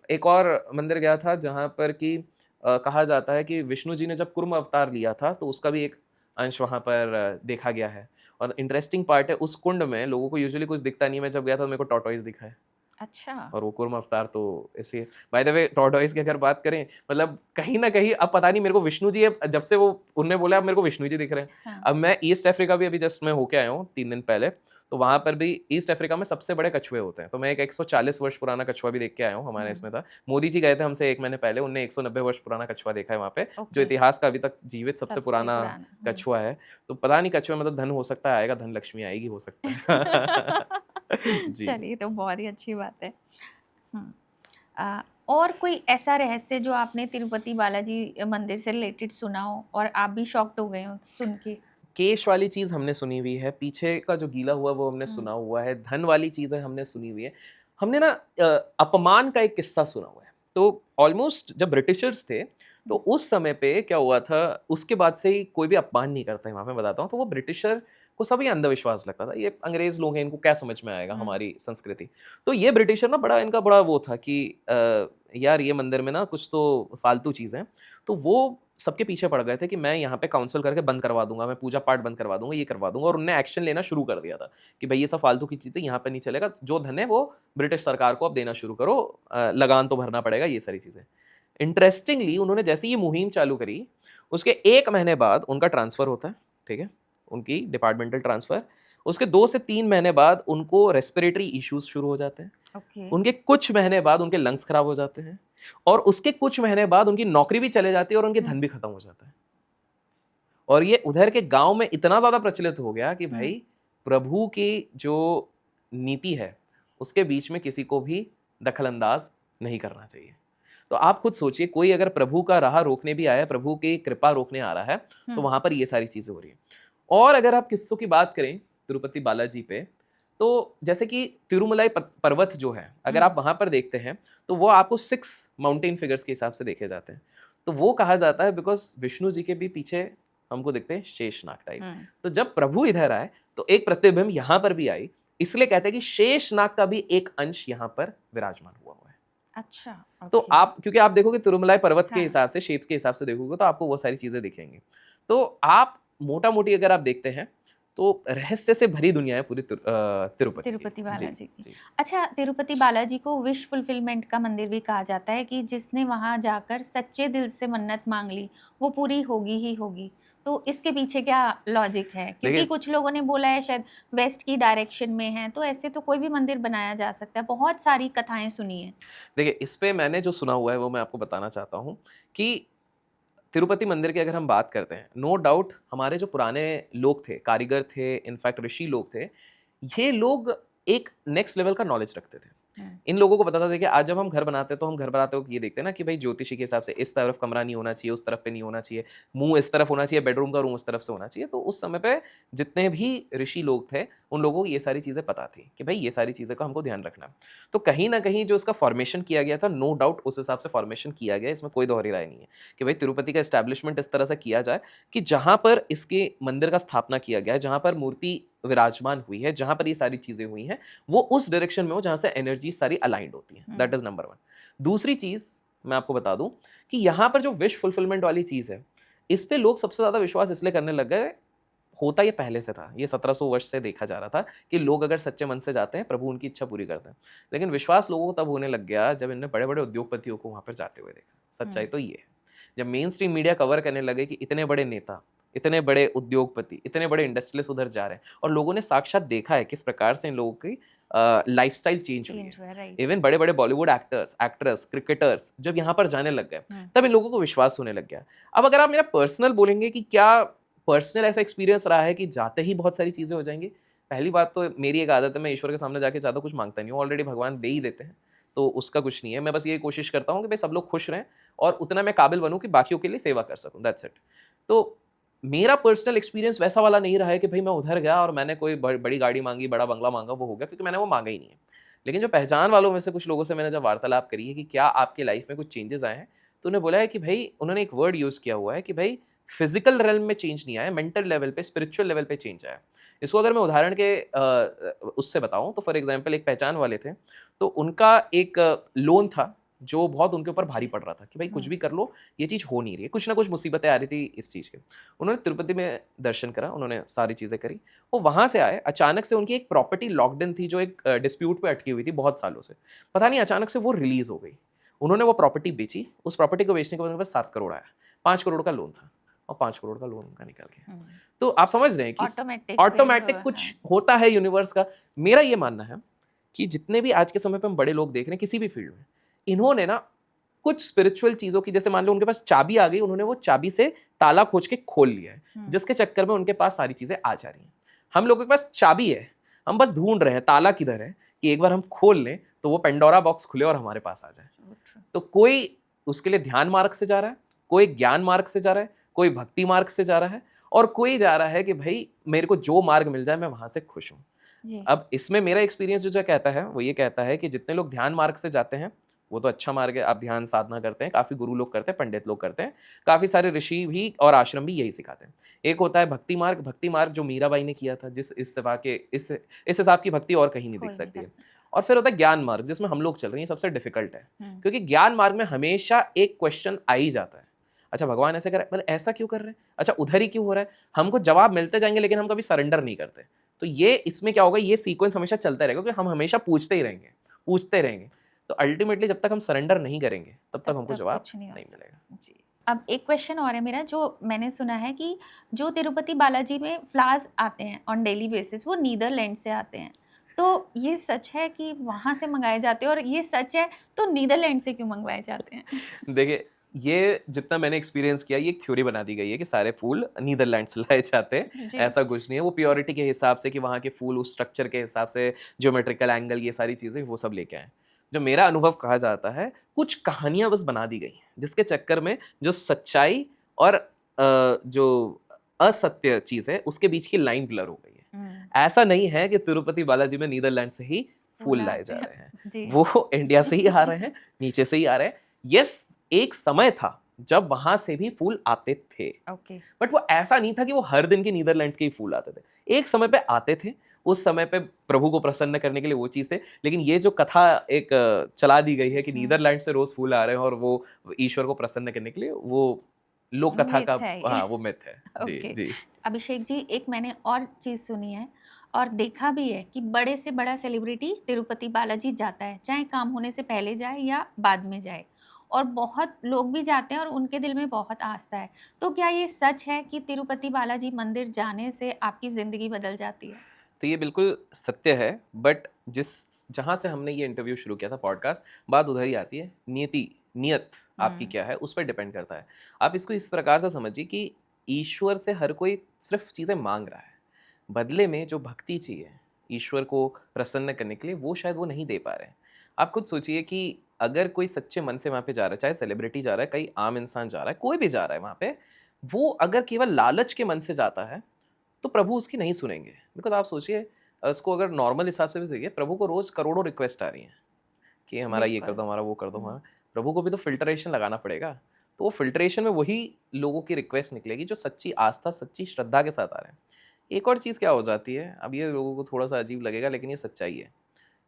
एक और मंदिर गया था जहां पर कि कहा जाता है कि विष्णु जी ने जब कुर्म अवतार लिया था, तो उसका भी एक अंश वहां पर देखा गया है। और इंटरेस्टिंग पार्ट है, उस कुंड में लोगों को यूजुअली कुछ दिखता नहीं, मैं जब गया था तो मेरे को टॉर्टोइस दिखा है। अच्छा। और वो कुर्म अवतार तो ऐसे, बाय द वे टॉर्टोइस की अगर बात करें, मतलब कहीं ना कहीं अब पता नहीं मेरे को विष्णु जी, जब से वो उन्होंने बोला अब मेरे को विष्णु जी दिख रहे हैं। हाँ। अब मैं ईस्ट अफ्रीका भी अभी जस्ट मैं होके आया हूँ 3 दिन पहले, तो वहां पर भी ईस्ट अफ्रीका में सबसे बड़े कछुए होते हैं। तो मैं एक 140 वर्ष पुराना कछुआ भी देख के आया हूँ, हमारे इसमें था। मोदी जी गए थे हमसे 1 महीने पहले, उनने 190 वर्ष पुराना कछुआ देखा है वहाँ पे, जो इतिहास का अभी तक जीवित सबसे पुराना कछुआ है। तो पता नहीं कछुआ मतलब धन हो सकता है, आएगा, धन लक्ष्मी आएगी, हो सकता है। चलिए, तो बहुत ही अच्छी बात है। और कोई ऐसा रहस्य जो आपने तिरुपति बालाजी मंदिर से रिलेटेड सुना हो और आप भी शॉक्ड हो गए हो सुन के? केश वाली चीज हमने सुनी हुई है, पीछे का जो गीला हुआ वो हमने सुना हुआ है, धन वाली चीजें हमने सुनी हुई है। हमने ना अपमान का एक किस्सा सुना हुआ है। तो ऑलमोस्ट जब ब्रिटिशर्स थे तो उस समय पे क्या हुआ था, उसके बाद से ही कोई भी अपमान नहीं करता है वहाँ पे, बताता हूँ। तो वो ब्रिटिशर को सभी अंधविश्वास लगता था, ये अंग्रेज लोग हैं, इनको क्या समझ में आएगा हमारी संस्कृति। तो ये ब्रिटिशर ना बड़ा इनका बड़ा वो था कि यार ये मंदिर में ना कुछ तो फालतू चीज़ें हैं। तो वो सबके पीछे पड़ गए थे कि मैं यहाँ पे काउंसिल करके बंद करवा दूंगा, मैं पूजा पाठ बंद करवा दूंगा, ये करवा दूंगा। और उन्होंने एक्शन लेना शुरू कर दिया था कि भाई ये सब फालतू की चीज़ें यहाँ पे नहीं चलेगा, जो धन है वो ब्रिटिश सरकार को अब देना शुरू करो, लगान तो भरना पड़ेगा, ये सारी चीज़ें। इंटरेस्टिंगली उन्होंने जैसे ये मुहिम चालू करी, उसके 1 महीने बाद उनका ट्रांसफ़र होता है, ठीक है, उनकी डिपार्टमेंटल ट्रांसफ़र। उसके 2 से 3 महीने बाद उनको रेस्पिरेटरी इश्यूज़ शुरू हो जाते हैं। उनके कुछ महीने बाद उनके लंग्स खराब हो जाते हैं, और उसके कुछ महीने बाद उनकी नौकरी भी चले जाती है और उनके धन भी खत्म हो जाता है। और ये उधर के गांव में इतना ज्यादा प्रचलित हो गया कि भाई प्रभु की जो नीति है उसके बीच में किसी को भी दखल अंदाज नहीं करना चाहिए। तो आप खुद सोचिए, कोई अगर प्रभु का राह रोकने भी आया है, प्रभु की कृपा रोकने आ रहा है, तो वहां पर ये सारी चीजें हो रही है। और अगर आप किस्सों की बात करें तिरुपति बालाजी पे, तो जैसे कि तिरुमलाई पर्वत जो है, अगर आप वहां पर देखते हैं तो वो आपको 6 माउंटेन फिगर्स के हिसाब से देखे जाते हैं। तो वो कहा जाता है बिकॉज विष्णु जी के भी पीछे हमको दिखते हैं शेषनाग टाइप। तो जब प्रभु इधर आए तो एक प्रतिबिंब यहाँ पर भी आई, इसलिए कहते हैं कि शेषनाग का भी एक अंश यहाँ पर विराजमान हुआ है। अच्छा, तो आप, क्योंकि आप देखोगे तिरुमलाई पर्वत के हिसाब से, शेप के हिसाब से देखोगे तो आपको वो सारी चीजें दिखेंगी। तो आप मोटा मोटी अगर आप देखते हैं तो रहस्य से भरी दुनिया है पूरी तिरुपति बालाजी की। अच्छा, तिरुपति बालाजी को विश फुलफिलमेंट का मंदिर भी कहा जाता है कि जिसने वहां जाकर सच्चे दिल से मन्नत मांग ली वो पूरी होगी ही होगी। तो इसके पीछे क्या लॉजिक है? क्योंकि कुछ लोगों ने बोला है शायद वेस्ट की डायरेक्शन में है, तो ऐसे तो कोई भी मंदिर बनाया जा सकता है, बहुत सारी कथाएं सुनी है। देखिए, इस पे मैंने जो सुना हुआ है वो मैं आपको बताना चाहता हूँ कि तिरुपति मंदिर की अगर हम बात करते हैं, नो डाउट हमारे जो पुराने लोग थे, कारीगर थे, इनफैक्ट ऋषि लोग थे, ये लोग एक नेक्स्ट लेवल का नॉलेज रखते थे। इन लोगों को पता था, देखिए आज जब हम घर बनाते हैं तो हम घर बनाते वक्त ये देखते हैं ना कि भाई ज्योतिषी के हिसाब से इस तरफ कमरा नहीं होना चाहिए, उस तरफ पे नहीं होना चाहिए, मुंह इस तरफ होना चाहिए, बेडरूम का रूम उस तरफ से होना चाहिए। तो उस समय पे जितने भी ऋषि लोग थे उन लोगों को ये सारी चीजें पता थी कि भाई ये सारी चीजें का हमको ध्यान रखना। तो कहीं ना कहीं जो इसका फॉर्मेशन किया गया था, नो डाउट उस हिसाब से फॉर्मेशन किया गया, इसमें कोई दोहरी राय नहीं है कि भाई तिरुपति का एस्टैब्लिशमेंट इस तरह से किया जाए कि जहां पर इसके मंदिर का स्थापना किया गया है, जहां पर मूर्ति विराजमान हुई है, जहां पर ये सारी चीजें हुई हैं, वो उस डायरेक्शन में हो जहां से एनर्जी सारी अलाइंड होती है। That is number 1। दूसरी चीज मैं आपको बता दूं कि यहां पर जो विश फुलफिलमेंट वाली चीज है, इस पे लोग सबसे ज्यादा विश्वास इसलिए करने लग गए, होता ये पहले से था, ये 1700 वर्ष से देखा जा रहा था कि लोग अगर सच्चे मन से जाते हैं प्रभु उनकी इच्छा पूरी करते हैं। लेकिन विश्वास लोगों को तब होने लग गया जब इन्होंने बड़े बड़े उद्योगपतियों को वहां पर जाते हुए देखा। सच्चाई तो ये है, जब मेन स्ट्रीम मीडिया कवर करने लगे कि इतने बड़े नेता, इतने बड़े उद्योगपति, इतने बड़े इंडस्ट्रियलिस्ट उधर जा रहे हैं, और लोगों ने साक्षात देखा है किस प्रकार से इन लोगों की लाइफस्टाइल चेंज हुई है। इवन बड़े बड़े बॉलीवुड एक्टर्स, एक्ट्रेस, क्रिकेटर्स जब यहाँ पर जाने लग गए तब इन लोगों को विश्वास होने लग गया। अब अगर आप मेरा पर्सनल बोलेंगे कि क्या पर्सनल ऐसा एक्सपीरियंस रहा है कि जाते ही बहुत सारी चीजें हो जाएंगी, पहली बात तो मेरी एक आदत है, मैं ईश्वर के सामने जाके ज्यादा कुछ मांगता नहीं हूँ, ऑलरेडी भगवान दे ही देते हैं, तो उसका कुछ नहीं है। मैं बस ये कोशिश करता हूँ कि भाई सब लोग खुश रहें और उतना मैं काबिल बनूं कि बाकियों के लिए सेवा कर सकूं, दैट्स इट। तो मेरा पर्सनल एक्सपीरियंस वैसा वाला नहीं रहा है कि भाई मैं उधर गया और मैंने कोई बड़ी गाड़ी मांगी, बड़ा बंगला मांगा, वो हो गया, क्योंकि मैंने वो मांगा ही नहीं है। लेकिन जो पहचान वालों में से कुछ लोगों से मैंने जब वार्तालाप करी है कि क्या आपके लाइफ में कुछ चेंजेस आए हैं, तो उन्हें बोला है कि भाई, उन्होंने एक वर्ड यूज किया हुआ है कि भाई फिजिकल रेलम में चेंज नहीं आया, मेंटल लेवल पे, स्पिरिचुअल लेवल पे चेंज आया। इसको अगर मैं उदाहरण के उससे बताऊं तो फॉर एग्जांपल एक पहचान वाले थे, तो उनका एक लोन था जो बहुत उनके ऊपर भारी पड़ रहा था कि भाई कुछ भी कर लो ये चीज़ हो नहीं रही है, कुछ ना कुछ मुसीबतें आ रही थी इस चीज़ के। उन्होंने तिरुपति में दर्शन करा, उन्होंने सारी चीज़ें करी, वो वहाँ से आए, अचानक से उनकी एक प्रॉपर्टी लॉकड इन थी जो एक डिस्प्यूट पे अटकी हुई थी बहुत सालों से, पता नहीं अचानक से वो रिलीज हो गई। उन्होंने वो प्रॉपर्टी बेची, उस प्रॉपर्टी को बेचने के बाद उनके पास 7 करोड़ आया, 5 करोड़ का लोन था और 5 करोड़ का लोन उनका निकल गया। तो आप समझ रहे हैं कि ऑटोमेटिक कुछ होता है यूनिवर्स का। मेरा ये मानना है कि जितने भी आज के समय पे हम बड़े लोग देख रहे हैं किसी भी फील्ड में, इन्होंने ना कुछ स्पिरिचुअल चीजों की, जैसे मान लो उनके पास चाबी आ गई, उन्होंने वो चाबी से ताला खोज के खोल लिया है, जिसके चक्कर में उनके पास सारी चीजें आ जा रही हैं। हम लोगों के पास चाबी है, हम बस ढूंढ रहे हैं ताला किधर है कि एक बार हम खोल लें तो वो पेंडोरा बॉक्स खुले और हमारे पास आ जाए। तो कोई उसके लिए ध्यान मार्ग से जा रहा है, कोई ज्ञान मार्ग से जा रहा है, कोई भक्ति मार्ग से जा रहा है, और कोई जा रहा है कि भाई मेरे को जो मार्ग मिल जाए मैं वहां से खुश हूं। अब इसमें मेरा एक्सपीरियंस जो कहता है वो ये कहता है कि जितने लोग ध्यान मार्ग से जाते हैं वो तो अच्छा मार्ग है, आप ध्यान साधना करते हैं, काफ़ी गुरु लोग करते हैं, पंडित लोग करते हैं, काफ़ी सारे ऋषि भी और आश्रम भी यही सिखाते हैं। एक होता है भक्ति मार्ग जो मीराबाई ने किया था, जिस इस्तेफा के इस हिसाब की भक्ति और कहीं नहीं दिख सकती है। और फिर होता है ज्ञान मार्ग, जिसमें हम लोग चल रहे हैं, ये सबसे डिफिकल्ट है, क्योंकि ज्ञान मार्ग में हमेशा एक क्वेश्चन आ ही जाता है, अच्छा भगवान ऐसे कर रहे हैं, मतलब ऐसा क्यों कर रहे हैं, अच्छा उधर ही क्यों हो रहा है, हमको जवाब मिलते जाएंगे लेकिन हम कभी सरेंडर नहीं करते। तो ये इसमें क्या होगा, ये सीक्वेंस हमेशा चलता रहेगा, क्योंकि हम हमेशा पूछते रहेंगे। तो अल्टीमेटली जब तक हम सरेंडर नहीं करेंगे तब तक हमको जवाब नहीं मिलेगा। जी। अब एक क्वेश्चन और है मेरा, जो मैंने सुना है कि जो तिरुपति बालाजी में फ्लावर्स आते हैं ऑन डेली बेसिस, वो नीदरलैंड से आते हैं, तो ये सच है कि वहाँ से मंगाए जाते हैं, और ये सच है तो नीदरलैंड से क्यों मंगवाए जाते हैं? देखिए, ये जितना मैंने एक्सपीरियंस किया, ये एक थ्योरी बना दी गई है कि सारे फूल नीदरलैंड से लाए जाते हैं, ऐसा कुछ नहीं है। वो प्योरिटी के हिसाब से कि वहाँ के फूल उस स्ट्रक्चर के हिसाब से, ज्योमेट्रिकल एंगल, ये सारी चीज़ें वो सब लेके आए। जो मेरा अनुभव कहा जाता है, कुछ कहानियाँ बस बना दी गई हैं, जिसके चक्कर में जो सच्चाई और जो असत्य चीज़ है, उसके बीच की लाइन ब्लर हो गई है। ऐसा नहीं है कि तिरुपति बालाजी में नीदरलैंड से ही फूल लाए जा रहे हैं, वो इंडिया से ही आ रहे हैं, नीचे से ही आ रहे हैं। यस, एक समय था जब वहां से भी फूल आते थे, बट वो ऐसा नहीं था कि वो हर दिन के नीदरलैंड्स के ही फूल आते थे। एक समय पे आते थे, उस समय पे प्रभु को प्रसन्न करने के लिए वो चीज थे। लेकिन ये जो कथा एक चला दी गई है कि नीदरलैंड से रोज फूल आ रहे हैं और वो ईश्वर को प्रसन्न करने के लिए, वो लोक कथा का, हाँ, वो मिथ है। जी जी। अभिषेक जी, एक मैंने और चीज सुनी है और देखा भी है कि बड़े से बड़ा सेलिब्रिटी तिरुपति बालाजी जाता है, चाहे काम होने से पहले जाए या बाद में जाए, और बहुत लोग भी जाते हैं और उनके दिल में बहुत आस्था है। तो क्या ये सच है कि तिरुपति बालाजी मंदिर जाने से आपकी जिंदगी बदल जाती है? तो ये बिल्कुल सत्य है, बट जहाँ से हमने ये इंटरव्यू शुरू किया था, पॉडकास्ट, बात उधर ही आती है। नियत आपकी क्या है, उस पर डिपेंड करता है। आप इसको इस प्रकार से समझिए कि ईश्वर से हर कोई सिर्फ चीज़ें मांग रहा है, बदले में जो भक्ति चाहिए ईश्वर को प्रसन्न करने के लिए, वो शायद वो नहीं दे पा रहे हैं। आप खुद सोचिए कि अगर कोई सच्चे मन से वहाँ पे जा रहा है, चाहे सेलिब्रिटी जा रहा है, कई आम इंसान जा रहा है, कोई भी जा रहा है वहाँ पे, वो अगर केवल लालच के मन से जाता है तो प्रभु उसकी नहीं सुनेंगे। बिकॉज आप सोचिए, उसको अगर नॉर्मल हिसाब से भी देखिए, प्रभु को रोज करोड़ों रिक्वेस्ट आ रही हैं कि हमारा ये कर दो, हमारा वो कर दो, हमारा। प्रभु को भी तो फिल्टरेशन लगाना पड़ेगा, तो वो फिल्टरेशन में वही लोगों की रिक्वेस्ट निकलेगी जो सच्ची आस्था, सच्ची श्रद्धा के साथ आ रहे हैं। एक और चीज़ क्या हो जाती है, अब ये लोगों को थोड़ा सा अजीब लगेगा लेकिन ये सच्चाई है।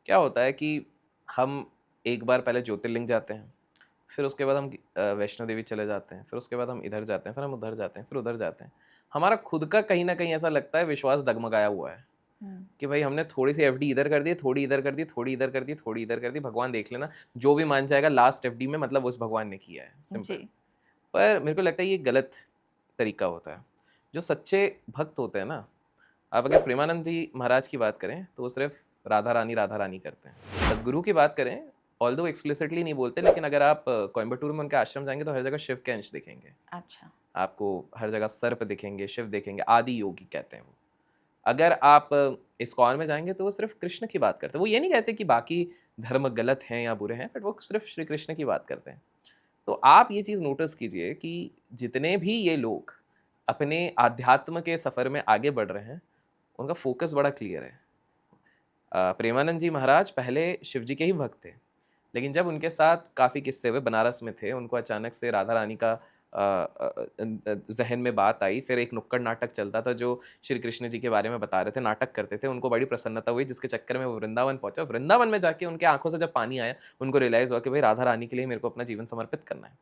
क्या होता है कि हम एक बार पहले ज्योतिर्लिंग जाते हैं, फिर उसके बाद हम वैष्णो देवी चले जाते हैं, फिर उसके बाद हम इधर जाते हैं, फिर हम उधर जाते हैं, फिर उधर जाते हैं। हमारा खुद का कहीं ना कहीं ऐसा लगता है विश्वास डगमगाया हुआ है कि भाई हमने थोड़ी सी एफडी इधर कर दी, थोड़ी इधर कर दी, थोड़ी इधर कर दी, थोड़ी इधर कर दी, भगवान देख लेना, जो भी मान जाएगा लास्ट एफडी में, मतलब उस भगवान ने किया है, सिंपल। पर मेरे को लगता है ये गलत तरीका होता है। जो सच्चे भक्त होते हैं ना, आप अगर प्रेमानंद जी महाराज की बात करें तो वो सिर्फ राधा रानी करते हैं। सदगुरु की बात करें, ऑल्दो एक्सप्लिसिटली नहीं बोलते, लेकिन अगर आप कोयम्बटूर में उनके आश्रम जाएंगे तो हर जगह शिव के अंश दिखेंगे। अच्छा। आपको हर जगह सर्प दिखेंगे, शिव दिखेंगे, आदि योगी कहते हैं वो। अगर आप इस्कॉन में जाएंगे तो वो सिर्फ कृष्ण की बात करते हैं। वो ये नहीं कहते कि बाकी धर्म गलत हैं या बुरे हैं, बट वो सिर्फ श्री कृष्ण की बात करते हैं। तो आप ये चीज़ नोटिस कीजिए कि जितने भी ये लोग अपने आध्यात्म के सफ़र में आगे बढ़ रहे हैं, उनका फोकस बड़ा क्लियर है। प्रेमानंद जी महाराज पहले शिव जी के ही भक्त थे, लेकिन जब उनके साथ काफ़ी किस्से हुए, बनारस में थे, उनको अचानक से राधा रानी का जहन में बात आई। फिर एक नुक्कड़ नाटक चलता था जो श्री कृष्ण जी के बारे में बता रहे थे, नाटक करते थे, उनको बड़ी प्रसन्नता हुई, जिसके चक्कर में वो वृंदावन पहुंचा। वृंदावन में जाके उनके आंखों से जब पानी आया, उनको रियलाइज़ हुआ कि भाई राधा रानी के लिए मेरे को अपना जीवन समर्पित करना है।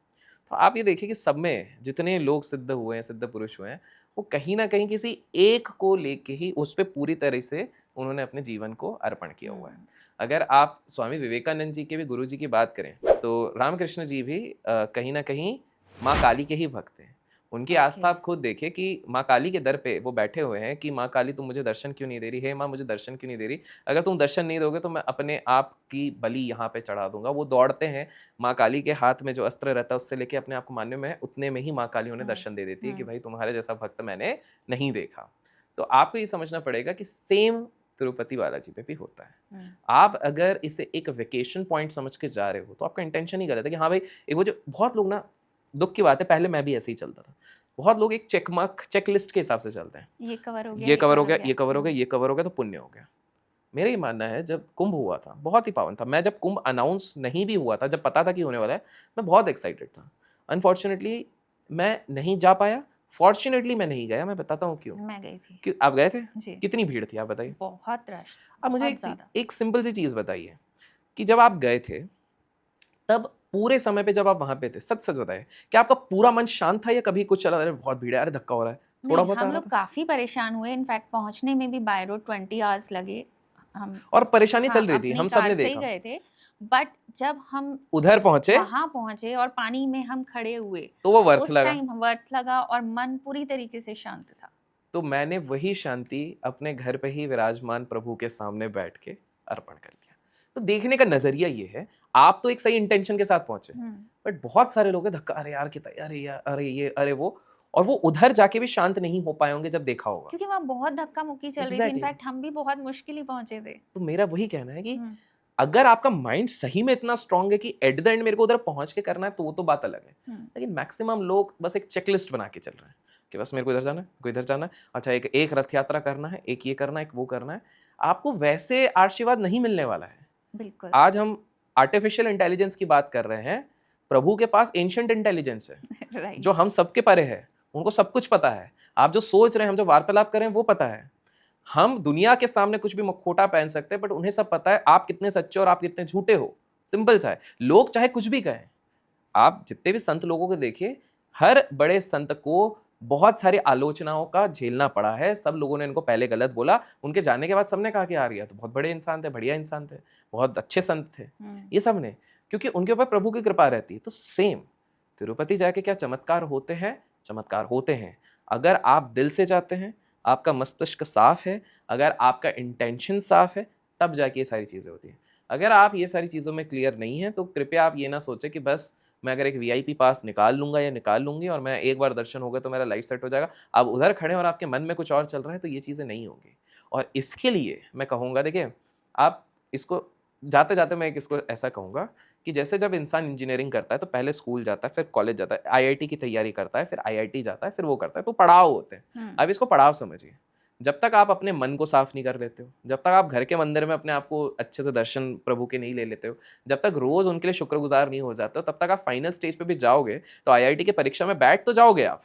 तो आप ये देखिए कि सब में जितने लोग सिद्ध हुए हैं, सिद्ध पुरुष हुए हैं, वो कहीं ना कहीं किसी एक को लेके ही उस पर पूरी तरह से उन्होंने अपने जीवन को अर्पण किया हुआ है। अगर आप स्वामी विवेकानंद जी के भी गुरु जी की बात करें तो रामकृष्ण जी भी कहीं ना कहीं माँ काली के ही भक्त हैं। उनकी आस्था आप खुद देखिए कि माँ काली के दर पे वो बैठे हुए हैं कि माँ काली तुम मुझे दर्शन क्यों नहीं दे रही है, माँ मुझे दर्शन क्यों नहीं दे रही, अगर तुम दर्शन नहीं दोगे तो मैं अपने आप की बलि यहाँ पे चढ़ा दूंगा। वो दौड़ते हैं, माँ काली के हाथ में जो अस्त्र रहता है उससे लेके अपने आप को मारने में, उतने में ही माँ काली उन्हें दर्शन दे देती है कि भाई तुम्हारे जैसा भक्त मैंने नहीं देखा। तो आपको ये समझना पड़ेगा कि सेम तिरुपति बालाजी पे भी होता है। आप अगर इसे एक वेकेशन पॉइंट समझ के जा रहे हो तो आपका इंटेंशन ही गलत है कि हाँ भाई, एक वो जो बहुत लोग ना, दुख की बात है, पहले मैं भी ऐसे ही चलता था, बहुत लोग एक चेक लिस्ट के हिसाब से चलते हैं, ये कवर हो गया, ये कवर हो गया, ये कवर हो गया, ये कवर हो गया तो पुण्य हो गया। मेरा ये मानना है जब कुंभ हुआ था बहुत ही पावन था। मैं जब कुंभ अनाउंस नहीं भी हुआ था, जब पता था कि होने वाला है, मैं बहुत एक्साइटेड था। अनफॉर्चुनेटली मैं नहीं जा पाया। फॉर्चुनेटली मैं नहीं गया। मैं बताता हूँ क्यों। मैं गई थी क्यों आप गए थे? जी। कितनी भीड़ थी आप बताइए। बहुत रश, अब मुझे बहुत ज्यादा। एक सिंपल सी चीज बताइए कि जब आप गए थे तब पूरे समय पे जब आप वहां पे थे, सच सच बताइए, क्या आपका पूरा मन शांत था या कभी कुछ चला अरे बहुत भीड़ है, अरे धक्का हो रहा है, थोड़ा नहीं, बहुत आ हम रहा लोग था? काफी परेशान हुए, इनफैक्ट पहुंचने में भी बाय रोड 20 आवर्स लगे हम। और परेशानी हाँ, चल रही थी, अपनी हम सब कार ने से ही देखा। गए थे, बट जब हम उधर पहुंचे वहां पहुंचे और पानी में हम खड़े हुए, तो वो वर्थ उस लगा। टाइम वर्थ लगा और मन पूरी तरीके से शांत था। तो मैंने वही शांति अपने घर पे ही विराजमान प्रभु के सामने बैठ के अर्पण कर लिया। तो देखने का नजरिया ये है, आप तो एक सही इंटेंशन के साथ पहुंचे, बट बहुत सारे लोग हैं धक्का, अरे यार कितना, अरे यार, अरे ये, अरे वो, और वो उधर जाके भी शांत नहीं हो पाए होंगे जब देखा होगा। क्योंकि वहाँ बहुत धक्का मुक्की चल रही थी, एग्जैक्टली। इनफैक्ट हम भी बहुत मुश्किल ही पहुंचे थे। तो मेरा वही कहना है कि अगर आपका माइंड सही में इतना स्ट्रांग है कि एट द एंड मेरे को उधर पहुंच के करना है, तो वो तो बात अलग है। लेकिन मैक्सिमम लोग बस एक चेकलिस्ट बना के चल रहे हैं कि बस मेरे को इधर जाना है, को इधर जाना है, अच्छा एक रथ यात्रा करना है, एक ये करना है, एक वो करना है। आपको वैसे आशीर्वाद नहीं मिलने वाला है। बिल्कुल। आज हम आर्टिफिशियल इंटेलिजेंस की बात कर रहे हैं, प्रभु के पास एंशिएंट इंटेलिजेंस है राइट। जो हम सबके परे है। उनको सब कुछ पता है। आप जो सोच रहे हैं, हम जो वार्तालाप कर रहे हैं, वो पता है। हम दुनिया के सामने कुछ भी मुखौटा पहन सकते हैं, बट उन्हें सब पता है आप कितने सच्चे और आप कितने झूठे हो। सिंपल सा है। लोग चाहे कुछ भी कहें, आप जितने भी संत लोगों को देखिए, हर बड़े संत को बहुत सारी आलोचनाओं का झेलना पड़ा है। सब लोगों ने इनको पहले गलत बोला, उनके जाने के बाद सबने कहा कि यार ये तो बहुत बड़े इंसान थे, बढ़िया इंसान थे, बहुत अच्छे संत थे। ये सब ने, क्योंकि उनके ऊपर प्रभु की कृपा रहती है। तो सेम तिरुपति जाके क्या चमत्कार होते हैं? चमत्कार होते हैं अगर आप दिल से चाहते हैं, आपका मस्तिष्क साफ है, अगर आपका इंटेंशन साफ है, तब जाके ये सारी चीजें होती हैं। अगर आप ये सारी चीजों में क्लियर नहीं है, तो कृपया आप ये ना सोचें कि बस मैं अगर एक वीआईपी पास निकाल लूंगा या निकाल लूंगी और मैं एक बार दर्शन हो गए तो मेरा लाइफ सेट हो जाएगा। आप उधर खड़े और आपके मन में कुछ और चल रहा है, तो ये चीजें नहीं होंगी। और इसके लिए मैं कहूंगा, देखिए, आप इसको जाते जाते मैं इसको ऐसा कहूंगा कि जैसे जब इंसान इंजीनियरिंग करता है तो पहले स्कूल जाता है, फिर कॉलेज जाता है, आईआईटी की तैयारी करता है, फिर आईआईटी जाता है, फिर वो करता है, तो पड़ाव होते हैं। अब इसको पड़ाव समझिए। जब तक आप अपने मन को साफ नहीं कर लेते हो, जब तक आप घर के मंदिर में अपने आप को अच्छे से दर्शन प्रभु के नहीं ले लेते हो, जब तक रोज उनके लिए शुक्रगुजार नहीं हो जाते हो, तब तक आप फाइनल स्टेज पे भी जाओगे तो आईआईटी की परीक्षा में बैठ तो जाओगे आप,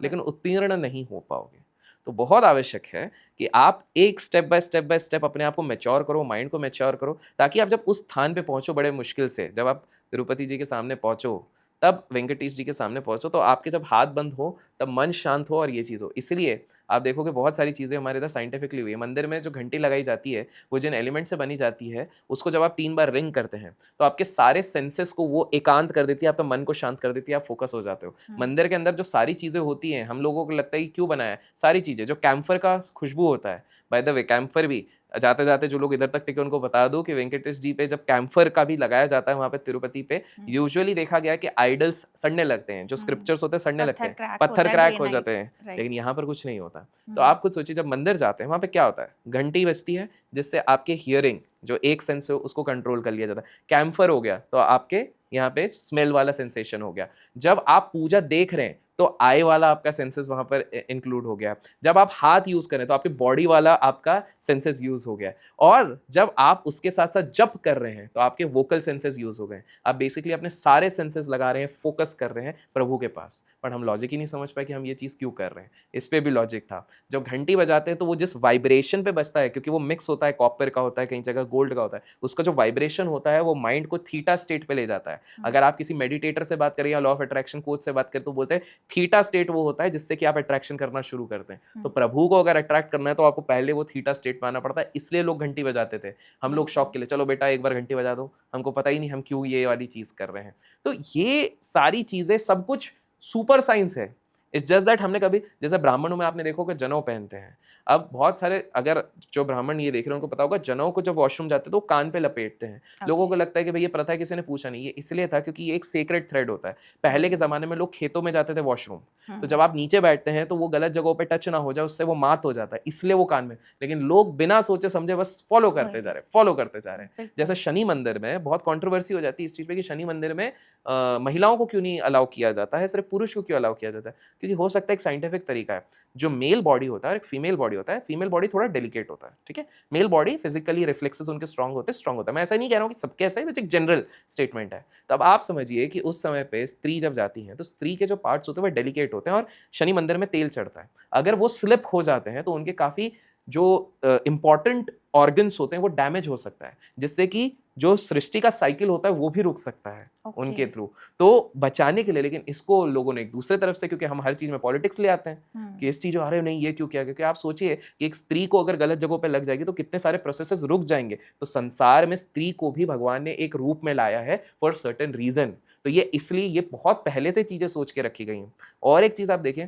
लेकिन उत्तीर्ण नहीं हो पाओगे। तो बहुत आवश्यक है कि आप एक स्टेप बाय स्टेप अपने आप को मैच्योर करो, माइंड को मैच्योर करो, ताकि आप जब उस स्थान पे पहुंचो बड़े मुश्किल से, जब आप तिरुपति जी के सामने पहुंचो, तब वेंकटेश जी के सामने पहुंचो, तो आपके जब हाथ बंद हो, तब मन शांत हो और ये चीज़ हो। इसलिए आप देखोगे बहुत सारी चीज़ें हमारे इधर साइंटिफिकली हुई है। मंदिर में जो घंटी लगाई जाती है, वो जिन एलिमेंट से बनी जाती है, उसको जब आप 3 बार रिंग करते हैं तो आपके सारे सेंसेस को वो एकांत कर देती है, आपके मन को शांत कर देती है, आप फोकस हो जाते हो। मंदिर के अंदर जो सारी चीज़ें होती हैं, हम लोगों को लगता है कि क्यों बनाया है, सारी चीज़ें, जो कैम्फर का खुशबू होता है, बाय द वे कैम्फर भी, जाते जाते जो लोग इधर तक टिके उनको बता दूं कि वेंकटेश जी पे जब कैम्फर का भी लगाया जाता है वहां पे तिरुपति पे, यूजुअली देखा गया कि आइडल्स सड़ने लगते हैं, जो स्क्रिप्चर्स होते हैं सड़ने लगते हैं, पत्थर क्रैक हो जाते हैं, लेकिन यहाँ पर कुछ नहीं होता। तो आप खुद सोचिए, जब मंदिर जाते हैं वहां पे क्या होता है, घंटी बजती है जिससे आपके हियरिंग, जो एक सेंस है, उसको कंट्रोल कर लिया जाता है। कैम्फर हो गया तो आपके यहाँ पे स्मेल वाला सेंसेशन हो गया। जब आप पूजा देख रहे हैं तो आई वाला आपका सेंसेस वहां पर इंक्लूड हो गया। जब आप हाथ यूज करें तो आपकी बॉडी वाला आपका सेंसेस यूज हो गया। और जब आप उसके साथ साथ जप कर रहे हैं तो आपके वोकल सेंसेस यूज हो गए। आप बेसिकली अपने सारे सेंसेस लगा रहे हैं, फोकस कर रहे हैं प्रभु के पास। बट हम लॉजिक ही नहीं समझ पाए कि हम ये चीज क्यों कर रहे हैं। इस पे भी लॉजिक था। जब घंटी बजाते हैं तो वो जिस वाइब्रेशन पे बजता है, क्योंकि वो मिक्स होता है, कॉपर का होता है, कई जगह गोल्ड का होता है, उसका जो वाइब्रेशन होता है वो माइंड को थीटा स्टेट पे ले जाता है। अगर आप किसी मेडिटेटर से बात करें या लॉ ऑफ अट्रैक्शन कोच से बात करें तो बोलते हैं थीटा स्टेट वो होता है जिससे कि आप अट्रैक्शन करना शुरू करते हैं। तो प्रभु को अगर अट्रैक्ट करना है तो आपको पहले वो थीटा स्टेट में आना पड़ता है। इसलिए लोग घंटी बजाते थे। हम लोग शौक के लिए, चलो बेटा एक बार घंटी बजा दो, हमको पता ही नहीं हम क्यों ये वाली चीज कर रहे हैं। तो ये सारी चीजें सब कुछ सुपर साइंस है। इट्स जस्ट दैट हमने कभी, जैसे ब्राह्मणों में आपने देखो कि जनेऊ पहनते हैं। अब बहुत सारे, अगर जो ब्राह्मण ये देख रहे हैं उनको पता होगा, जनेऊ को जब वॉशरूम जाते हैं तो कान पे लपेटते हैं। लोगों को लगता है कि भाई ये प्रथा है, किसी ने पूछा नहीं। ये इसलिए था क्योंकि ये एक सेक्रेट थ्रेड होता है। पहले के जमाने में लोग खेतों में जाते थे वॉशरूम, तो जब आप नीचे बैठते हैं तो वो गलत जगहों पे टच ना हो जाए, उससे वो मात हो जाता है, इसलिए वो कान में। लेकिन लोग बिना सोचे समझे बस फॉलो करते जा रहे हैं, फॉलो करते जा रहे हैं। जैसे शनि मंदिर में बहुत कंट्रोवर्सी हो जाती है इस चीज पे कि शनि मंदिर में महिलाओं को क्यों नहीं अलाउ किया जाता है, सिर्फ पुरुष को क्यों अलाउ किया जाता है। क्योंकि हो सकता है एक साइंटिफिक तरीका है, जो मेल बॉडी होता है और एक फीमेल बॉडी होता है, फीमेल बॉडी थोड़ा डेलिकेट होता है, ठीक है। मेल बॉडी फिजिकली रिफ्लेक्सेस उनके स्ट्रांग होते हैं। मैं ऐसा नहीं कह रहा हूँ कि सबके ऐसा है, बस एक जनरल स्टेटमेंट है। तब आप समझिए कि उस समय पे स्त्री जब जाती है तो स्त्री के जो पार्ट्स होते हैं वो डेलिकेट होते हैं और शनि मंदिर में तेल चढ़ता है, अगर वो स्लिप हो जाते हैं तो उनके काफी जो इंपॉर्टेंट ऑर्गन्स होते हैं वो डैमेज हो सकता है, जिससे कि जो सृष्टि का साइकिल होता है वो भी रुक सकता है उनके थ्रू। तो बचाने के लिए, लेकिन इसको लोगों ने एक दूसरे तरफ से, क्योंकि हम हर चीज में पॉलिटिक्स ले आते हैं कि इस चीज अरे नहीं ये क्यों किया, क्योंकि आप सोचिए कि एक स्त्री को अगर गलत जगहों पे लग जाएगी तो कितने सारे प्रोसेसेस रुक जाएंगे। तो संसार में स्त्री को भी भगवान ने एक रूप में लाया है फॉर सर्टेन रीजन। तो ये इसलिए ये बहुत पहले से चीजें सोच के रखी गई हैं। और एक चीज आप देखें,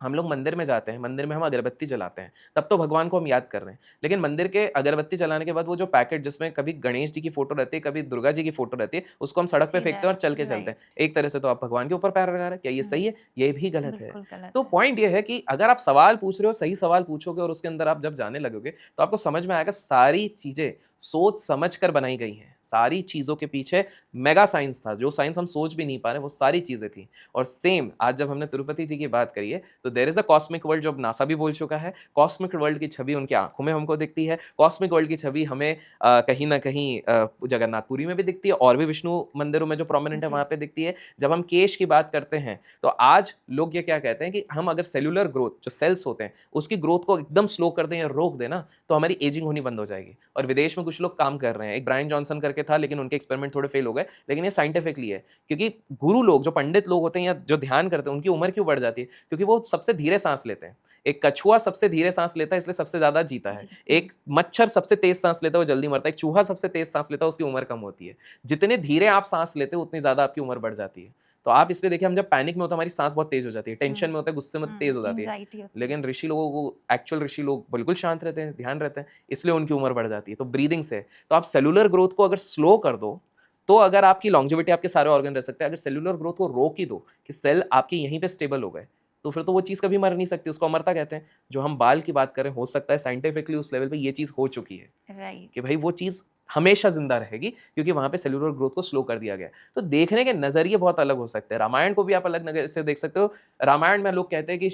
हम लोग मंदिर में जाते हैं, मंदिर में हम अगरबत्ती जलाते हैं, तब तो भगवान को हम याद कर रहे हैं, लेकिन मंदिर के अगरबत्ती जलाने के बाद वो जो पैकेट जिसमें कभी गणेश जी की फोटो रहती है, कभी दुर्गा जी की फोटो रहती है, उसको हम सड़क पे फेंकते हैं और चल के चलते हैं। एक तरह से तो आप भगवान के ऊपर पैर लगा रहे हैं। क्या ये सही है? ये भी गलत है। तो पॉइंट ये है कि अगर आप सवाल पूछ रहे हो, सही सवाल पूछोगे और उसके अंदर आप जब जाने लगोगे तो आपको समझ में आएगा सारी चीजें सोच समझ कर बनाई गई हैं। सारी चीजों के पीछे मेगा साइंस था, जो साइंस हम सोच भी नहीं पा रहे, वो सारी चीजें थी। और सेम आज जब हमने तिरुपति जी की बात करी है तो there is a cosmic world, जो अब नासा भी बोल चुका है। कॉस्मिक वर्ल्ड की छवि उनकी आंखों में हमको दिखती है। कॉस्मिक वर्ल्ड की छवि हमें कहीं ना कहीं जगन्नाथपुरी में भी दिखती है, और भी विष्णु मंदिरों में जो प्रोमिनेंट है वहां पे दिखती है। जब हम केश की बात करते हैं तो आज लोग ये क्या कहते हैं कि हम अगर सेलुलर ग्रोथ, जो सेल्स होते हैं उसकी ग्रोथ को एकदम स्लो कर दें या रोक देना तो हमारी एजिंग होनी बंद हो जाएगी। और विदेश में कुछ लोग काम कर रहे हैं, एक ब्रायन जॉनसन करके था, लेकिन उनके एक्सपेरिमेंट थोड़े फेल हो गए, लेकिन ये साइंटिफिकली है। क्योंकि गुरु लोग, जो पंडित लोग होते हैं या जो ध्यान करते हैं, उनकी उम्र क्यों बढ़ जाती है? क्योंकि वो सबसे धीरे सांस लेते हैं। एक कछुआ सबसे धीरे सांस लेता है, इसलिए सबसे ज्यादा जीता है। एक मच्छर सबसे तेज सांस लेता है, वो जल्दी मरता है। एक चूहा सबसे तेज सांस लेता है, उसकी उम्र कम होती है। जितने धीरे आप सांस लेते हो उतनी ज्यादा आपकी उम्र बढ़ जाती है। तो आप इसलिए देखिए, हम जब पैनिक में होते हैं हमारी सांस बहुत तेज हो जाती है, टेंशन में होता है, गुस्से में तेज हो जाती है। लेकिन ऋषि लोगों को, एक्चुअल ऋषि लोग बिल्कुल शांत रहते हैं, ध्यान रहते हैं, इसलिए उनकी उम्र बढ़ जाती है। तो ब्रीदिंग से, तो आप सेलुलर ग्रोथ को अगर स्लो कर दो तो अगर आपकी लॉन्जेविटी, आपके सारे ऑर्गन रह सकते हैं। अगर सेलुलर ग्रोथ को रोक ही दो कि सेल आपके यहीं पे स्टेबल हो गए, तो फिर तो वो चीज कभी मर नहीं सकती, उसको अमरता कहते हैं। जो हम बाल की बात करें, हो सकता है साइंटिफिकली उस लेवल पे ये चीज हो चुकी है कि भाई वो चीज हमेशा जिंदा रहेगी, क्योंकि वहां पे सेलुलर ग्रोथ को स्लो कर दिया गया। तो देखने के नजरिए बहुत अलग हो सकते हैं। रामायण को भी आप अलग नजर से देख सकते हो। रामायण में लोग कहते हैं कि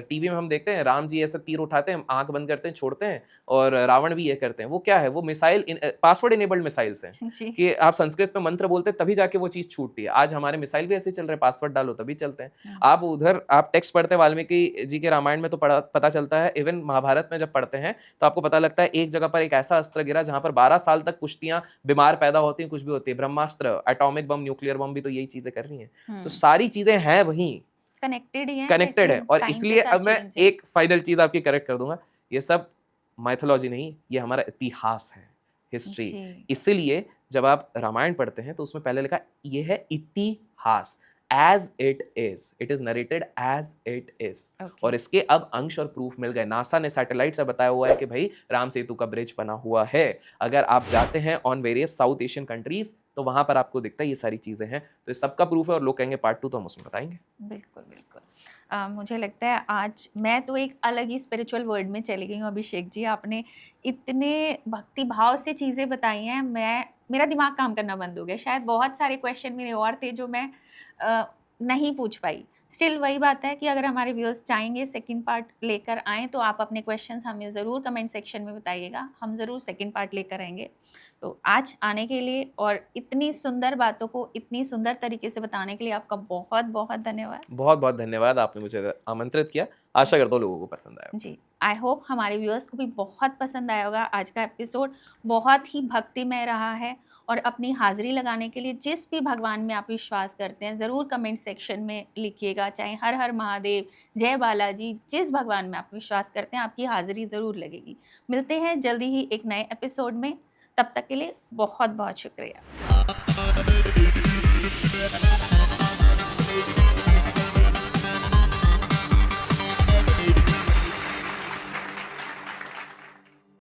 टीवी में हम देखते हैं राम जी ऐसा तीर उठाते हैं, आंख बंद करते हैं, छोड़ते हैं, और रावण भी ये करते हैं। वो क्या है? वो मिसाइल, पासवर्ड इनेबल्ड मिसाइल्स हैं कि आप संस्कृत में मंत्र बोलते हैं तभी जाके वो चीज छूटती है। आज हमारे मिसाइल भी ऐसे चल रहे हैं, पासवर्ड डालो तभी चलते हैं। आप उधर आप टेक्स्ट पढ़ते हैं वाल्मीकि जी के रामायण में तो पता चलता है। इवन महाभारत में जब पढ़ते हैं तो आपको पता लगता है एक जगह पर एक ऐसा अस्त्र गिरा जहां पर 12 साल तक कुश्तियां, बीमार पैदा होती हैं, कुछ भी होती है। ब्रह्मास्त्र, एटॉमिक बम, न्यूक्लियर बम भी तो यही चीजें कर रही हैं। तो सारी चीजें हैं वहीं कनेक्टेड है। और इसलिए अब मैं एक फाइनल चीज आपकी करेक्ट कर दूंगा, ये सब माइथोलॉजी नहीं, ये हमारा इतिहास है, हिस्ट्री। इसीलिए जब आप रामायण पढ़ते हैं तो उसमें पहले लिखा ये है इतिहास, as it is narrated as it is। और इसके अब अंश और प्रूफ मिल गए। नासा ने सैटेलाइट से बताया हुआ है कि भाई राम सेतु का ब्रिज बना हुआ है। अगर आप जाते हैं on various south Asian countries तो वहां पर आपको दिखता है ये सारी चीजें हैं। तो इस सबका प्रूफ है, और लोग कहेंगे पार्ट 2 तो हम उसमें बताएंगे। बिल्कुल बिल्कुल। मुझे लगता है आज मैं तो एक अलग ही स्पिरिचुअल वर्ल्ड में चली गई हूँ। अभिषेक जी, आपने इतने भक्ति भाव से चीज़ें बताई हैं, मेरा दिमाग काम करना बंद हो गया। शायद बहुत सारे क्वेश्चन मेरे और थे जो मैं नहीं पूछ पाई। स्टिल वही बात है कि अगर हमारे व्यूअर्स चाहेंगे सेकंड पार्ट लेकर आएँ तो आप अपने क्वेश्चंस हमें ज़रूर कमेंट सेक्शन में बताइएगा, हम ज़रूर सेकंड पार्ट लेकर आएंगे। तो आज आने के लिए और इतनी सुंदर बातों को इतनी सुंदर तरीके से बताने के लिए आपका बहुत बहुत धन्यवाद। बहुत बहुत धन्यवाद, आपने मुझे आमंत्रित किया। आशा करता हूँ लोगों को पसंद आया जी। आई होप हमारे व्यूअर्स को भी बहुत पसंद आया होगा। आज का एपिसोड बहुत ही भक्तिमय रहा है, और अपनी हाजिरी लगाने के लिए जिस भी भगवान में आप विश्वास करते हैं ज़रूर कमेंट सेक्शन में लिखिएगा। चाहे हर हर महादेव, जय बालाजी, जिस भगवान में आप विश्वास करते हैं आपकी हाजिरी ज़रूर लगेगी। मिलते हैं जल्दी ही एक नए एपिसोड में, तब तक के लिए बहुत बहुत शुक्रिया।